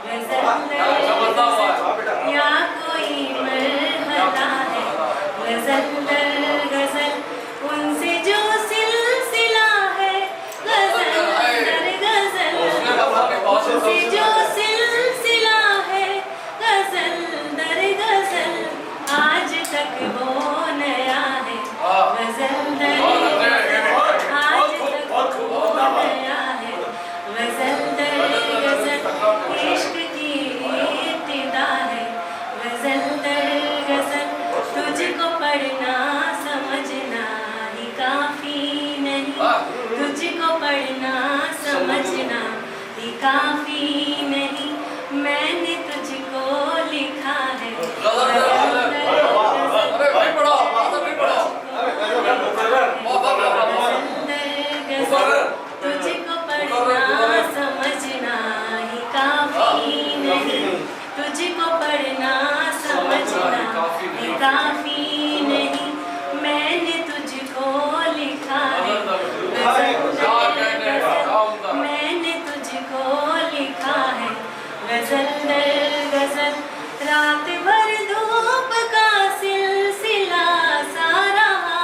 गजल दर गजल या कोई मरहला है गजल दर गजल उनसे जो सिलसिला है गजल दर गजल उनसे जो सिलसिला है गजल दर गजल आज तक वो नया है गजल दर गजल आज तक वो नया है गजल दर गजल इश्क की इब्तिदा है गजल दर गजल तुझको पढ़ना समझना ही काफी नहीं तुझको पढ़ना समझना ही काफी नहीं मैंने तुझको लिखा है तुझको पढ़ना समझना ही काफी नहीं तुझको पढ़ना समझना ही काफी नहीं मैंने तुझको लिखा है मैंने तुझको लिखा है गजल दर गजल रात भर धूप का सिलसिला सा रहा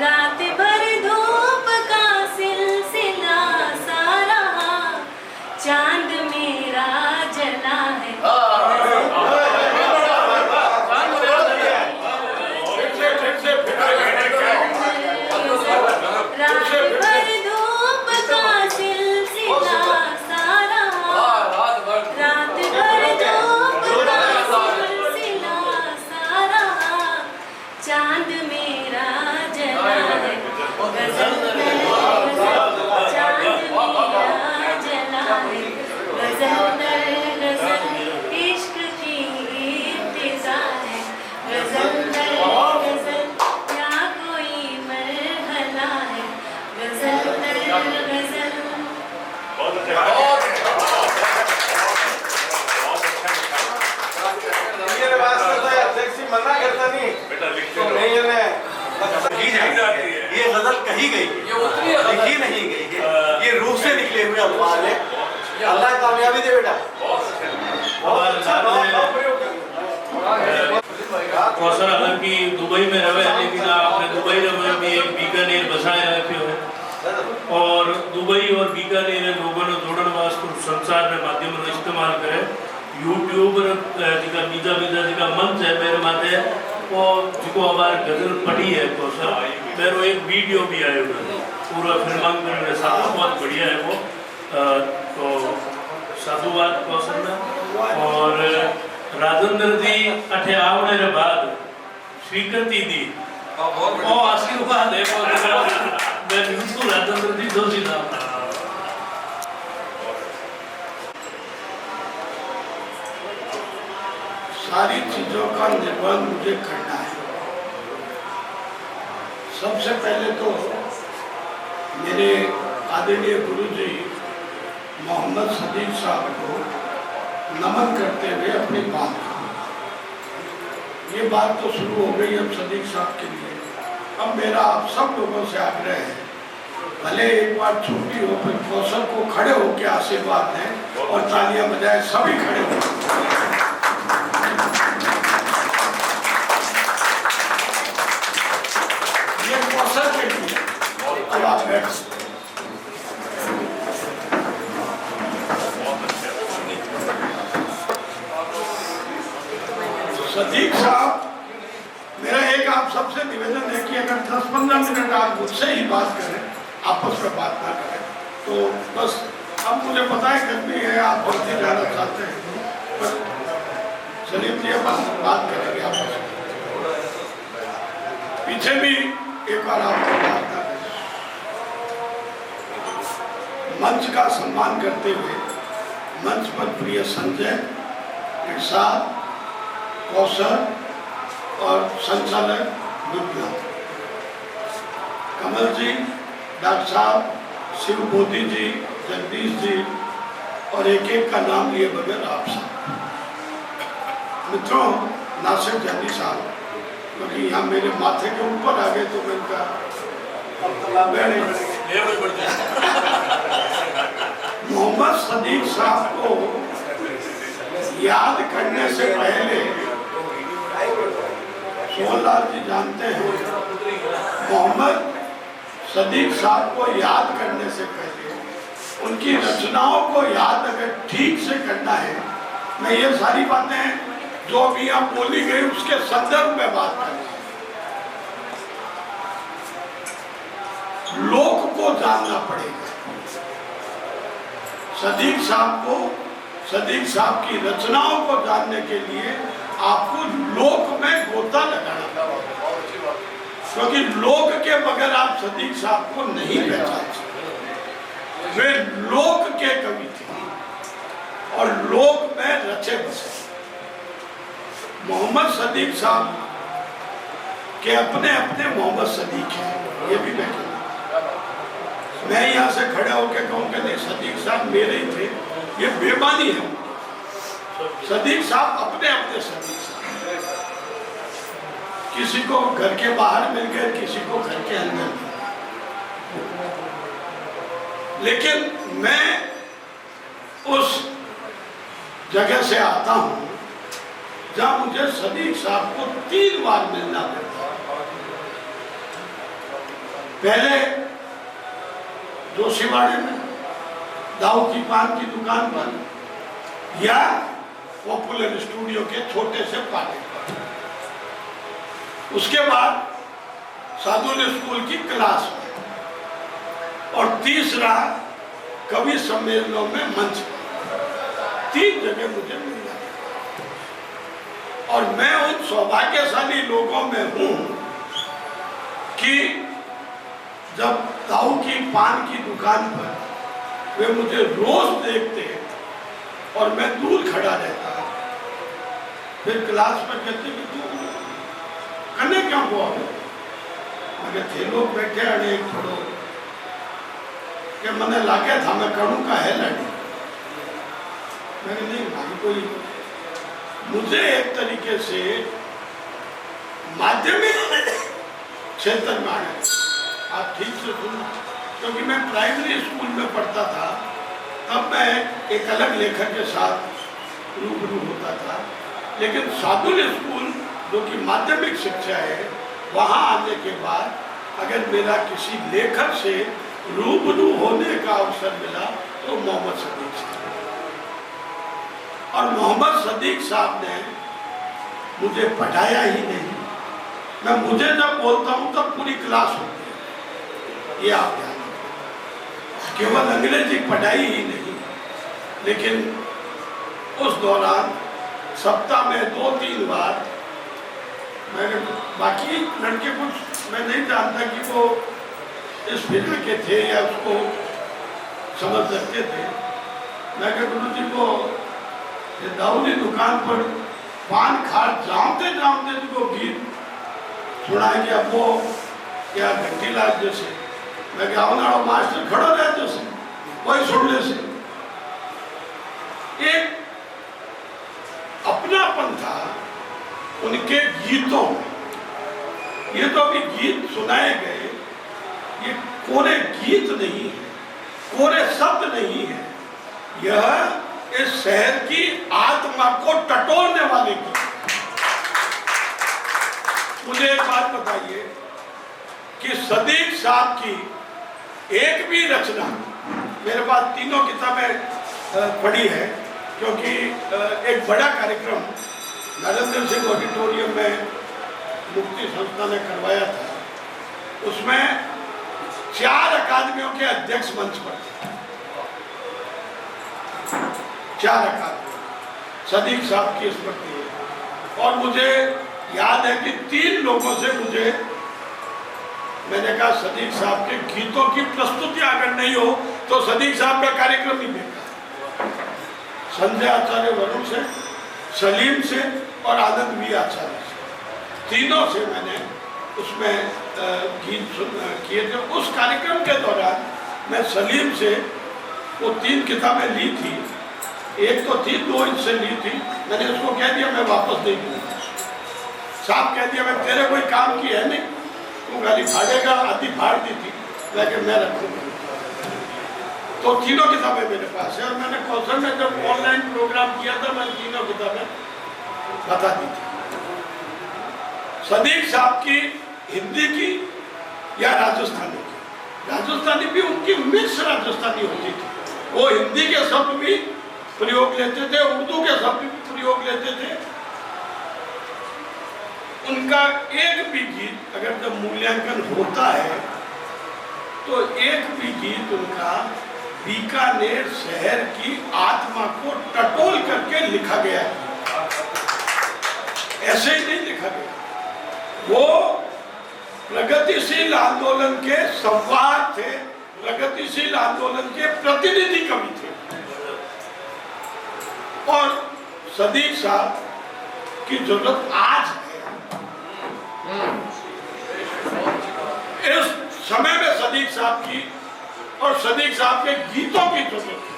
रात भर धूप का सिलसिला सा रहा चांद जाती है, ये गजल कही गई है, लिखी नहीं गई है, ये रूह से निकले हुए अल्फाज है। अल्लाह कामयाबी दे बेटा। कौशल हालांकि दुबई में रहे, लेकिन आपने दुबई में भी एक बीकानेर बसाया रखे हो और दुबई और बीकानेर लोगों ने जोड़ने वास्ते संसार में माध्यम इस्तेमाल करे। यूट्यूब जिका बीजा जिका मंच है मेरे माथे वो जिको हमारे गजल पढ़ी है कौशल, मेरे एक वीडियो भी आए हुए पूरा फिल्मांकन में साथ, बहुत बढ़िया है वो। तो साधुवाद कौशल में। और राजेंद्र जी अठे आवने रे बाद स्वीकृति दी और आशीर्वाद है मैं बिल्कुल राजेंद्र जी दोषी था। सारी चीजों का निर्वहन मुझे करना है। सबसे पहले तो मेरे आदरणीय गुरुजी मोहम्मद सदीक साहब को नमन करते हुए अपनी बात करूं। ये बात तो शुरू हो गई अब सदीक साहब के लिए। अब मेरा आप सब लोगों से आग्रह है, भले एक बार छुट्टी हो फिर कौशल को खड़े होकर आशीर्वाद दें और तालियां बजाएं, सभी खड़े हो। ये कौशल के लिए अब आप बैठ सकते। सदीक साहब, मेरा एक आप सबसे निवेदन है कि अगर 10-15 मिनट आप मुझसे ही बात करें, आपस में बात ना करें, तो बस। अब मुझे पता है गर्मी है, आप बहुत ही ज़्यादा चाहते हैं, बस सलीम जी बस बात करेंगे आपस में। पीछे भी एक बार आपको बात करें। मंच का सम्मान करते हुए मंच पर प्रिय संजय, इरशाद, कौशल और संचालक विप्लव, कमल जी, डॉक्टर साहब, शिव बोधी जी, जगदीश जी और एक एक का नाम लिए बगैर आप सब मित्रों, नासिर जानी साहब, क्योंकि यहाँ मेरे माथे के ऊपर आ गए तो मैं इनका मोहम्मद सदीक साहब को याद करने से पहले सोहनलाल जी जानते हैं, मोहम्मद सदीक साहब को याद करने से पहले उनकी रचनाओं को याद अगर ठीक से करना है, मैं ये सारी बातें जो अभी यहाँ बोली गई उसके संदर्भ में बात करना है। लोक को जानना पड़ेगा। सदीक साहब की रचनाओं को जानने के लिए आपको लोक में गोता लगाना पड़ेगा, क्योंकि लोक के बगैर आप सदीक साहब को नहीं पहचान सकते। वे लोक के कवि थे और लोक में रचे बसे। मोहम्मद सदीक साहब के अपने अपने मोहम्मद सदीक हैं, ये भी मैं कहूँगा। मैं यहाँ से खड़े होकर कहूँ कि नहीं सदीक साहब मेरे ही थे, ये बेमानी है। सदीक साहब अपने अपने सदीक साहब, किसी को घर के बाहर मिल गए, किसी को घर के अंदर। लेकिन मैं उस जगह से आता हूँ जहाँ मुझे सदीक साहब को 3 बार मिलना पड़ता। पहले जोशीवाड़े में दाऊ की पान की दुकान पर या पॉपुलर स्टूडियो के छोटे से पार्टी पर, उसके बाद साधुल स्कूल की क्लास में, और तीसरा कवि सम्मेलनों में मंच पर। 3 जगह मुझे मिलना है और मैं उन सौभाग्यशाली लोगों में हूं कि जब दाऊ की पान की दुकान पर वे मुझे रोज देखते और मैं दूर खड़ा रहता, फिर क्लास में कहते कि तू कने क्या हुआ? मैं थे लोग बैठे अनेक थोड़ो कि मैंने लागे था मैं करूँ का है लड़ी। मैंने नहीं भाई कोई मुझे एक तरीके से माध्यमिक चेतन मानक, आप ठीक से सुनो, क्योंकि मैं प्राइमरी स्कूल में पढ़ता था, तब मैं एक अलग लेखक के साथ रूबरू होता था, लेकिन सादुल स्कूल जो कि माध्यमिक शिक्षा है, वहाँ आने के बाद अगर मेरा किसी लेखक से रूबरू होने का अवसर मिला तो मोहम्मद सदीक साहब, और मोहम्मद सदीक साहब ने मुझे पढ़ाया ही नहीं। मैं मुझे जब बोलता हूँ तब पूरी क्लास होती है, ये आप ध्यान रखें। केवल अंग्रेजी पढ़ाई ही नहीं, लेकिन उस दौरान सप्ताह में 2-3 बार, मैं बाकी लड़के कुछ मैं नहीं जानता कि वो इस फिर के थे या उसको समझ सकते थे। मैं गुरु जी को दाऊदी दुकान पर पान खा जामते जामते को गीत सुनाएंगे, अब वो क्या घंटी लाज जैसे, मैं क्या होना मास्टर खड़ो रहे जैसे वही सुनने से एक अपनापन था उनके गीतों में। ये तो अभी गीत सुनाए गए, ये कोरे गीत नहीं है, कोरे शब्द नहीं है, यह इस शहर की आत्मा को टटोलने वाले गीत। मुझे एक बात बताइए कि सदीक साहब की एक भी रचना, मेरे पास तीनों किताबें पढ़ी है, क्योंकि एक बड़ा कार्यक्रम नरेंद्र सिंह ऑडिटोरियम में मुक्ति संस्था ने करवाया था, उसमें 4 अकादमियों के अध्यक्ष मंच पर थे, 4 अकादमी सदीक साहब की स्मृति है। और मुझे याद है कि 3 लोगों से मैंने कहा सदीक साहब के गीतों की प्रस्तुति अगर नहीं हो तो सदीक साहब का कार्यक्रम ही बेकार। संजय आचार्य वरुण से, सलीम से और आनंद वी आचार्य से, तीनों से मैंने उसमें गीत किए थे। उस कार्यक्रम के दौरान मैं सलीम से वो 3 किताबें ली थी, एक तो थी 2 इंच से ली थी, मैंने उसको कह दिया मैं वापस नहीं दूंगा। साहब कह दिया मैं तेरे कोई काम की है नहीं, तू गाली फाड़ेगा, आधी फाड़ दी थी, लेकिन मैं रखूंगा। तो तीनों किताबें मेरे पास है, और मैंने कौशल में जब ऑनलाइन प्रोग्राम किया था मैं तीनों किताबें बता दी थी। सदीक साहब की हिंदी की या राजस्थानी की, राजस्थानी भी उनकी मिक्स राजस्थानी होती थी, वो हिंदी के शब्द भी प्रयोग लेते थे, उर्दू के शब्द भी प्रयोग लेते थे। उनका एक भी गीत अगर जब मूल्यांकन होता है तो एक भी गीत उनका बीकानेर शहर की आत्मा को टटोल करके लिखा गया है, ऐसे ही नहीं लिखा गया। वो प्रगतिशील आंदोलन के संवाद थे, प्रगतिशील आंदोलन के प्रतिनिधि कवि थे। और सदीक साहब की जरूरत आज है, इस समय में सदीक साहब की और सदीक साहब के गीतों की जरूरत है।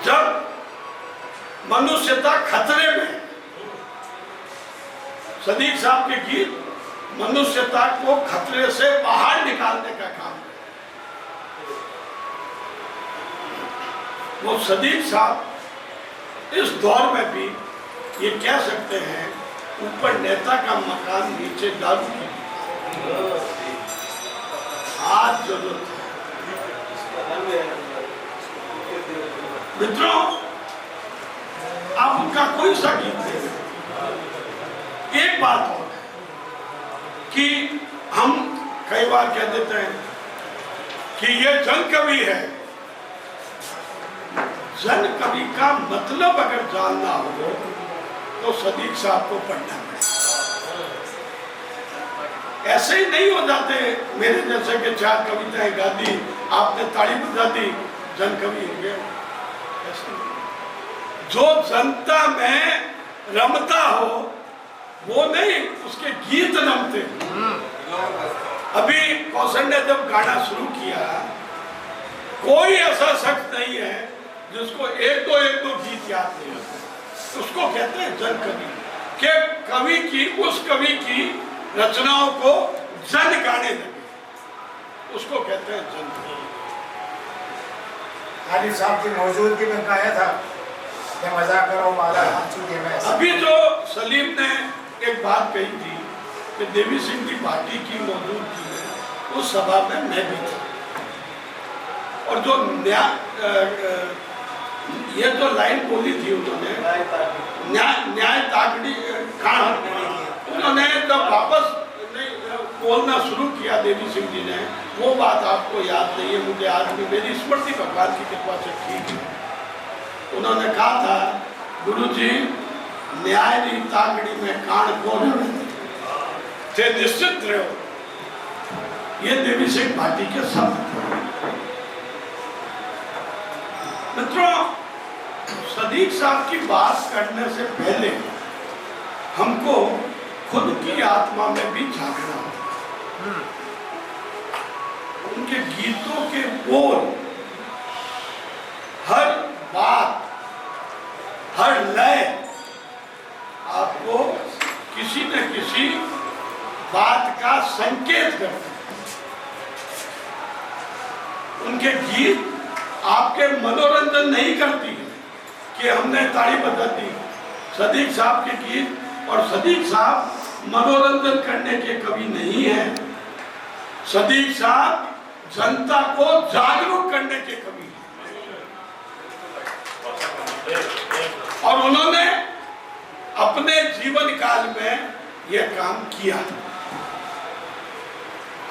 जब मनुष्यता खतरे में, सदीक साहब के गीत मनुष्यता को खतरे से बाहर निकालने का काम है। वो सदीक साहब इस दौर में भी ये कह सकते हैं, ऊपर नेता का मकान नीचे दारू की आज जरूरत है। मित्रों, आप उनका कोई सा गीत नहीं। एक बात और है कि हम कई बार कह देते हैं कि ये जन कवि है। जन कवि का मतलब अगर जानना हो तो सदीक साहब को पढ़ना पड़ेगा। ऐसे ही नहीं हो जाते मेरे जैसे कि 4 कविताएं गा दी, आपने ताली बजा दी, जन कवि हो गया। जो जनता में रमता हो वो नहीं, उसके गीत रमते। अभी कौशल ने जब गाना शुरू किया, कोई ऐसा शख्स नहीं है जिसको एक दो गीत याद नहीं होते। उसको कहते हैं जन कवि, के कवि की, उस कवि की रचनाओं को जन गाने लगे, उसको कहते हैं जन। गालिब साहब की मौजूदगी में गाया था कि मजा करो माला चूके में। अभी जो सलीम ने एक बात कही थी कि देवी सिंह की पार्टी की मौजूदगी में उस सभा में मैं भी था, और जो ये जो लाइन बोली थी उन्होंने, न्याय ताकड़ी कांड, उन्होंने जब वापस बोलना शुरू किया देवी सिंह जी ने, वो बात आपको याद नहीं है, मुझे आज भी मेरी स्मृति भगवान की कृपा से ठीक है। उन्होंने कहा था, गुरुजी न्याय री ताकड़ी में कांड को थे निश्चित रहो। ये देवी सिंह पार्टी के शब्द थे। मित्रों, सदीक साहब की बात करने से पहले हमको खुद की आत्मा में भी झांकना होगा। उनके गीतों के बोल, हर बात, हर लय आपको किसी न किसी बात का संकेत करते हैं। उनके गीत आपके मनोरंजन नहीं करती है कि हमने ताली बजा दी। सदीक साहब के गीत और सदीक साहब मनोरंजन करने के कवि नहीं है। सदीक साहब जनता को जागरूक करने के कवि हैं, और उन्होंने अपने जीवन काल में यह काम किया।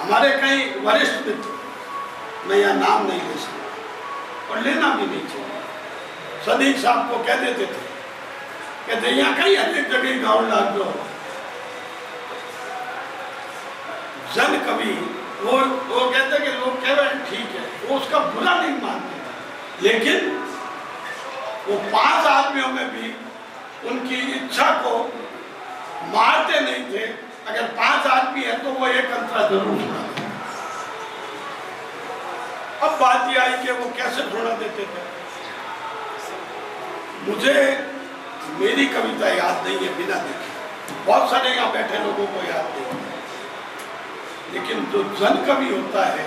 हमारे कई वरिष्ठ मित्र, मैं यह नाम नहीं ले सकता और लेना भी नहीं चाहिए, सदीक साहब को कह देते थे कहते यहाँ कहीं अनेक जगह गाँव लाग दो जन कवि। वो कहते कि लोग कह रहे हैं ठीक है, वो उसका बुरा नहीं मानते, लेकिन वो 5 आदमियों में भी उनकी इच्छा को मारते नहीं थे। अगर 5 आदमी है तो वो एक अंतरा जरूर सुनाते। अब बात यह आई कि वो कैसे सुना देते थे। मुझे मेरी कविता याद नहीं है बिना देखे, बहुत सारे यहाँ बैठे लोगों को याद नहीं है, लेकिन जो जन कवि होता है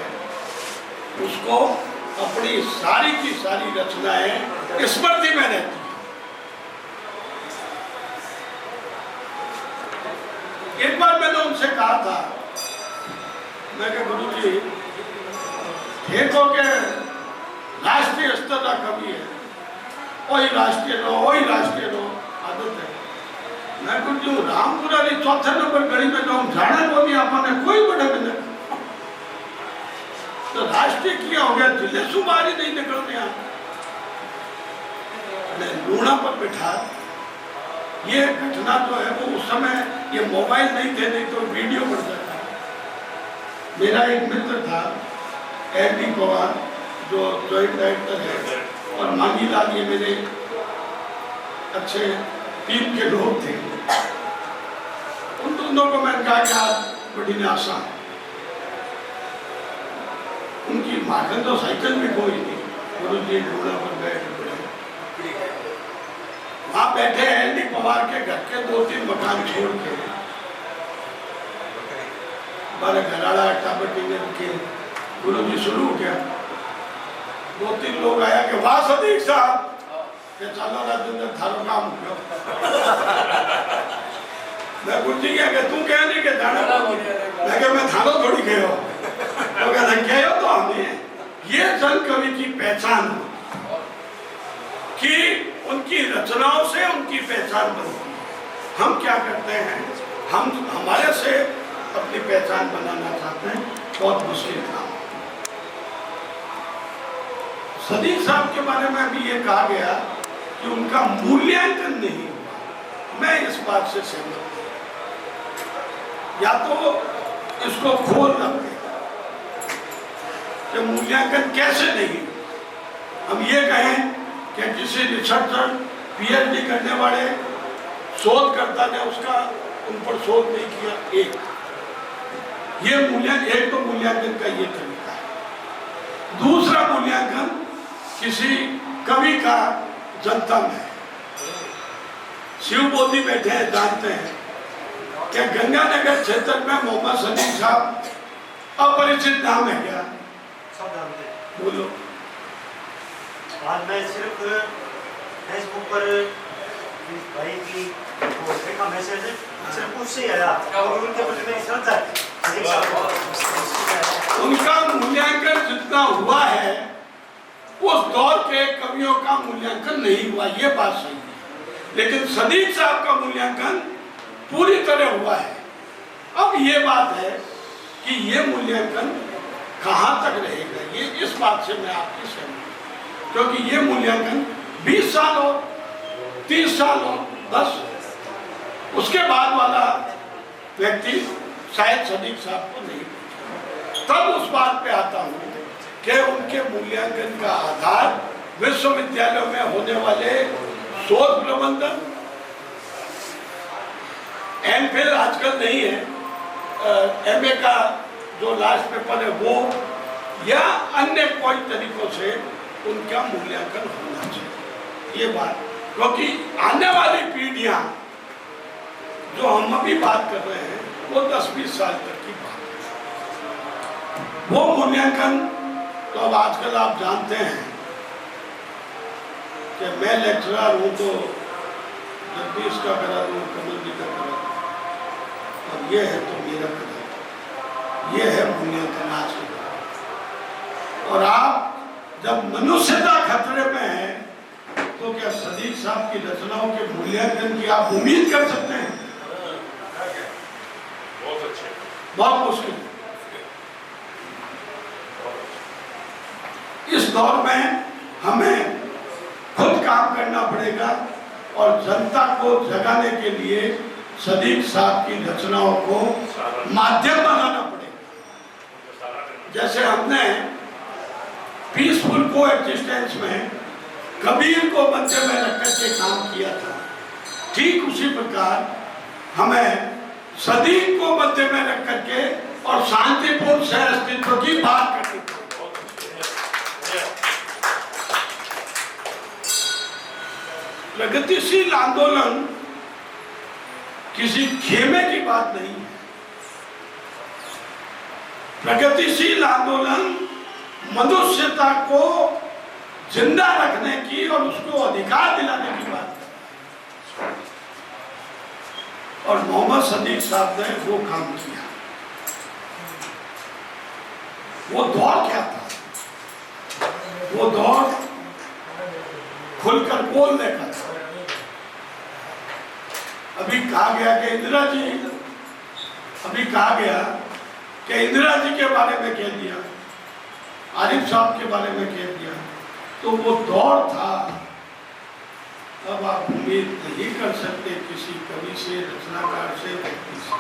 उसको अपनी सारी की सारी रचनाएं स्मृति में रहती है। एक बार मैंने उनसे कहा था, मैं कहा गुरुजी ठीक हो के राष्ट्रीय स्तर का कवि है, वही राष्ट्रीय लो आदत है। मैं कुछ जो रामपुरा री 4 नंबर गली में जाऊं जाने को नहीं आपने कोई बड़े मिले तो राष्ट्रीय किया हो गया, जिले सुबारी नहीं निकलने लूणा पर बैठा। ये घटना जो है वो उस समय ये मोबाइल नहीं थे, नहीं तो वीडियो बन जाता। मेरा एक मित्र था एडी पवार जो जॉइंट डायरेक्टर है, और मांगी लाल, ये मेरे अच्छे टीम के लोग थे। उन दोनों को मैंने कहा कि आज बड़ी निराशा है। उनकी माखन तो साइकिल भी कोई नहीं, गुरु जी ढूंढा पर बैठ वहां बैठे हैं एडी पवार के घर के 2-3 मकान छोड़ के, हमारे घराड़ा टापटी में रुके। गुरु जी शुरू हो गया, 2-3 लोग आया कि वाह सदीक साहब के चलो राजेंद्र थारो काम हो। मैं गुरु जी क्या तू क्या नहीं के जाने मैं क्या मैं थानो थोड़ी गयो तो कहते गयो तो हमें। ये जन कवि की पहचान कि उनकी रचनाओं से उनकी पहचान बनती है। हम क्या करते हैं, हम हमारे से अपनी पहचान बनाना चाहते हैं, बहुत मुश्किल काम। सदीक साहब के बारे में भी ये कहा गया कि उनका मूल्यांकन नहीं हुआ। मैं इस बात से सहमत हूं, या तो इसको खोल रखें कि मूल्यांकन कैसे नहीं। हम ये कहें कि किसी रिसर्चर पीएचडी करने वाले शोधकर्ता ने उसका उन पर शोध नहीं किया। ये मूल्यांकन, एक तो मूल्यांकन का ये तरीका है। दूसरा मूल्यांकन किसी कवि का जनता में। शिव बोधी बैठे हैं, जानते हैं क्या गंगानगर क्षेत्र में मोहम्मद सदीक साहब अपरिचित नाम है क्या? सब जानते हैं। बोलो। आज मैं सिर्फ फेसबुक पर इस भाई की वो देखा मैसेज, सिर्फ उससे ही आया और उनके प्रति मेरी श्रद्धा है। उनका मूल्यांकन जितना हुआ है उस दौर के कवियों का मूल्यांकन नहीं हुआ, ये बात सही है, लेकिन सदीक साहब का मूल्यांकन पूरी तरह हुआ है। अब ये बात है कि ये मूल्यांकन कहाँ तक रहेगा, ये इस बात से मैं आपकी सहमत हूं, क्योंकि ये मूल्यांकन 20 साल हो, 30 साल हो, 10 उसके बाद वाला व्यक्ति शायद सदीक साहब को नहीं पूछा। तब उस बात पे आता हूँ कि उनके मूल्यांकन का आधार विश्वविद्यालयों में होने वाले शोध प्रबंधन, एमफिल आजकल नहीं है, एमए का जो लास्ट पेपर है वो, या अन्य कोई तरीकों से उनका मूल्यांकन होना चाहिए। ये बात, क्योंकि आने वाली पीढ़ियां जो हम अभी बात कर रहे हैं वो 10-20 साल तक की बात है। वो मूल्यांकन तो अब आजकल आप जानते हैं कि मैं लेक्चरर हूँ तो जगदीश का करा दूँ, कमल जी का करा दूँ, और ये है तो मेरा करा दूँ। ये है मूल्यांकन आज के दौर। और आप जब मनुष्यता खतरे में है तो क्या सदीक साहब की रचनाओं के मूल्यांकन की आप उम्मीद कर सकते हैं? बहुत अच्छे, बहुत मुश्किल। इस दौर में हमें खुद काम करना पड़ेगा और जनता को जगाने के लिए सदीक साहब की रचनाओं को माध्यम बनाना पड़ेगा। जैसे हमने पीसफुल को एक्जिस्टेंस में कबीर को मध्य में रखकर के काम किया था, ठीक उसी प्रकार हमें सदीक को मध्य में रख करके और शांतिपूर्ण सह अस्तित्व की बात करनी पड़ेगी। प्रगतिशील आंदोलन किसी खेमे की बात नहीं है। प्रगतिशील आंदोलन मनुष्यता को जिंदा रखने की और उसको अधिकार दिलाने की बात है, और मोहम्मद सदीक साहब ने वो काम किया। वो दौर क्या था? वो दौर खुलकर बोलने का था। अभी कहा गया कि इंदिरा जी के बारे में कह दिया, आरिफ साहब के बारे में कह दिया, तो वो दौर था। अब आप उम्मीद नहीं कर सकते किसी कवि से, रचनाकार से, व्यक्ति से।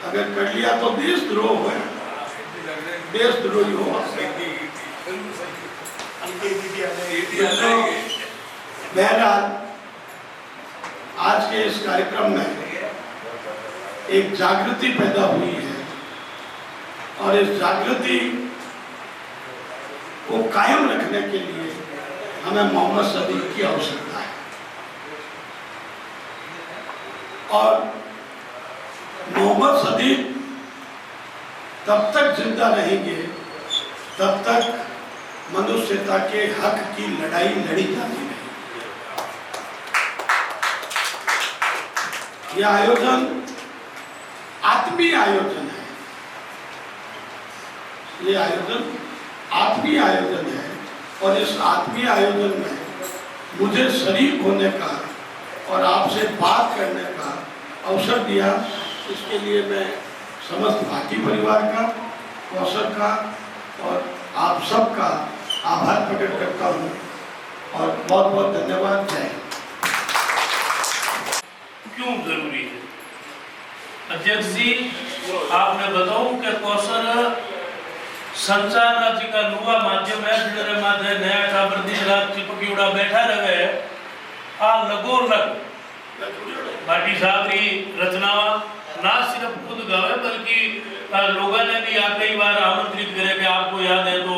अगर कर लिया तो देशद्रोह है, देशद्रोही हो। बहरहाल आज के इस कार्यक्रम में एक जागृति पैदा हुई है और इस जागृति को कायम रखने के लिए हमें मोहम्मद सदीक की आवश्यकता है। और मोहम्मद सदीक तब तक जिंदा रहेंगे तब तक मनुष्यता के हक की लड़ाई लड़ी जाती रहेगी। यह आयोजन आत्मीय आयोजन है, ये आयोजन आत्मीय आयोजन है, और इस आत्मीय आयोजन में मुझे शरीक होने का और आपसे बात करने का अवसर दिया, इसके लिए मैं समस्त भारती परिवार का, कौशल का और आप सबका आभार प्रकट करता हूँ और बहुत बहुत धन्यवाद। जय। क्यों जरूरी है अध्यक्ष जी, आपने बताऊं कि कौशल संचार राज्य का लुआ माध्यम है, जिधर माध्य नया टाबरदी रात चिपकी उड़ा बैठा रहे आ लगो लग भाटी साहब की रचनावा ना सिर्फ खुद गावे बल्कि लोगों ने भी आप कई बार आमंत्रित करे कि आपको याद है तो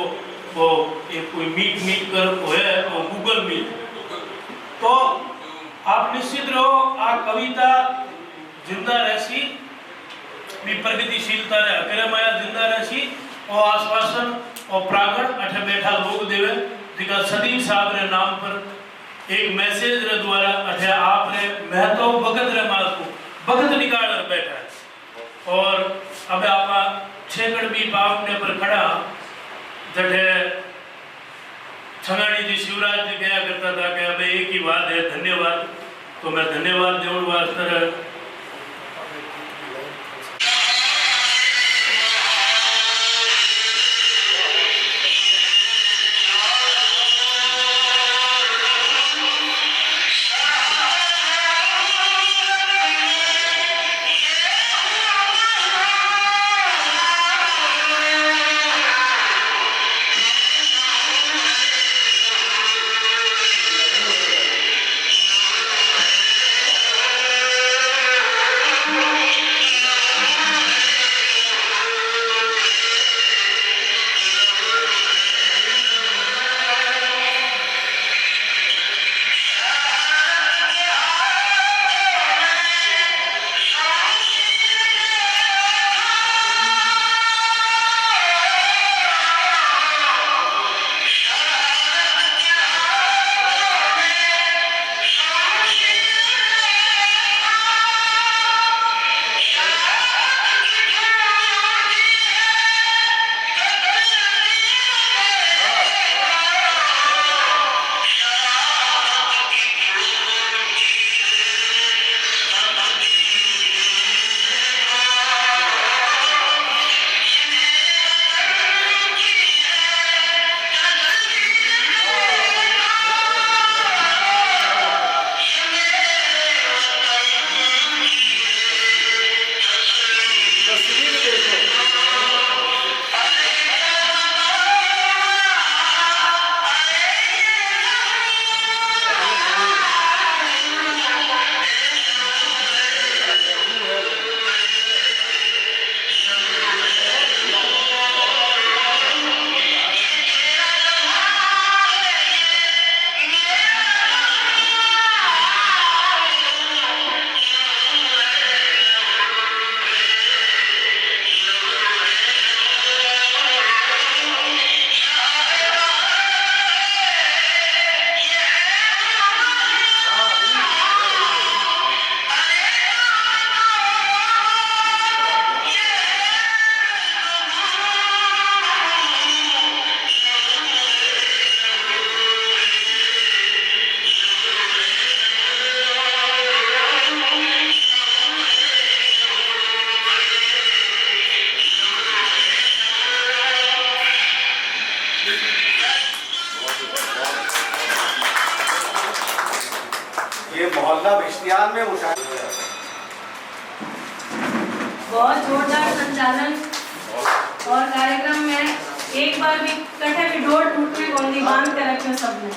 वो एक कोई मीट कर है वो गूगल मीट, तो आप निश्चित रहो आ कविता जिंदा रहसी भी प्रगतिशीलता रे करे माया जिंदा रहसी और आश्वासन और प्रागण अठे बैठा लोग देवे जिका सदीक साहब रे नाम पर एक मैसेज रे द्वारा अठे आप रे महतो भगत रे माल को भगत निकाल कर बैठा है। और अब आप छेकड़ भी पावने पर खड़ा जठे छंगाणी जी शिवराज जी कहा करता था कि अब एक ही बात है धन्यवाद, तो मैं धन्यवाद देने वास्ते मोहल्ला बिश्तियान में उठा बहुत जोरदार संचालन और कार्यक्रम में एक बार भी कटे भी डोर टूट में गोंदी बांध कर रखे सबने।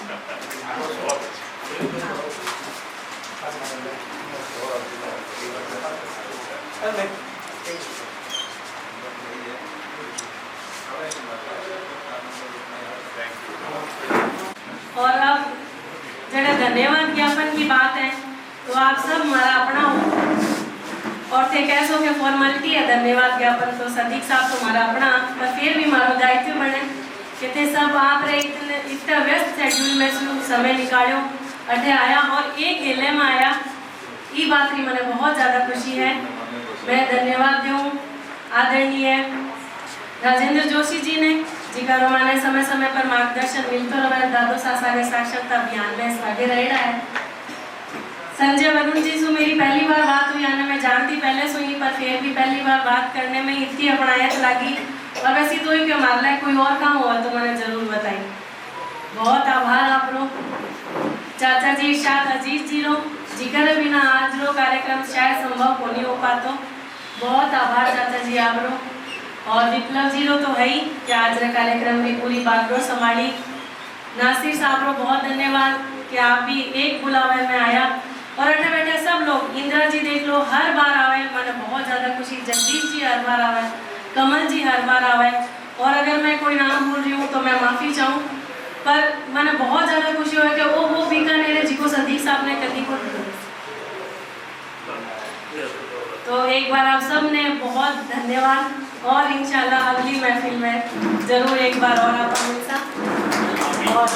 और अब जरा धन्यवाद ज्ञापन की बात है तो आप सब हमारा अपना हो और थे कैसो के फॉर्मेलिटी है धन्यवाद ज्ञापन तो सदीक साहब तुम्हारा अपना पर फिर भी हमारा दायित्व बने कि थे सब आप रे इतना व्यस्त शेड्यूल में समय निकालो अठे आया और एक गेले में आया ये बात की मैंने बहुत ज़्यादा खुशी है। मैं धन्यवाद दूँ आदरणीय राजेंद्र जोशी जी ने जिका रोमाने समय समय पर मार्गदर्शन मिलता रहा दादो सासारे साक्षरता अभियान में आगे रह रहा है। संजय वरुण जी से मेरी पहली बार बात हुई यानी मैं जानती पहले सुई पर फिर भी पहली बार बात करने में इतनी अपनायत लगी और वैसे तो ही कि हमारे लिए कोई और काम हुआ तो मैंने जरूर बताई। बहुत आभार आप लोग चाचा जी इरशाद अजीज जी रो जिक्र बिना आज रो कार्यक्रम शायद संभव नहीं हो पातो। बहुत आभार चाचा जी आप रो और विप्लव जी रो तो है ही कि आज रे कार्यक्रम की पूरी बात रो संभाली। नासिर साहब रो बहुत धन्यवाद कि आप भी एक बुलावे में आया और अठे बैठे सब लोग इंदिरा जी देख लो हर बार आवे मैंने बहुत ज़्यादा खुशी। जगदीश जी हर बार आवे, कमल जी हर बार आवे और अगर मैं कोई नाम भूल रही हूँ तो मैं माफ़ी चाहूँ पर मैंने बहुत ज़्यादा खुशी हुई कि वो बीकानेर जिको सदीक साहब ने कदी को तो एक बार आप सब ने बहुत धन्यवाद, और इंशाल्लाह अगली महफिल में ज़रूर एक बार और आपका मिलता। और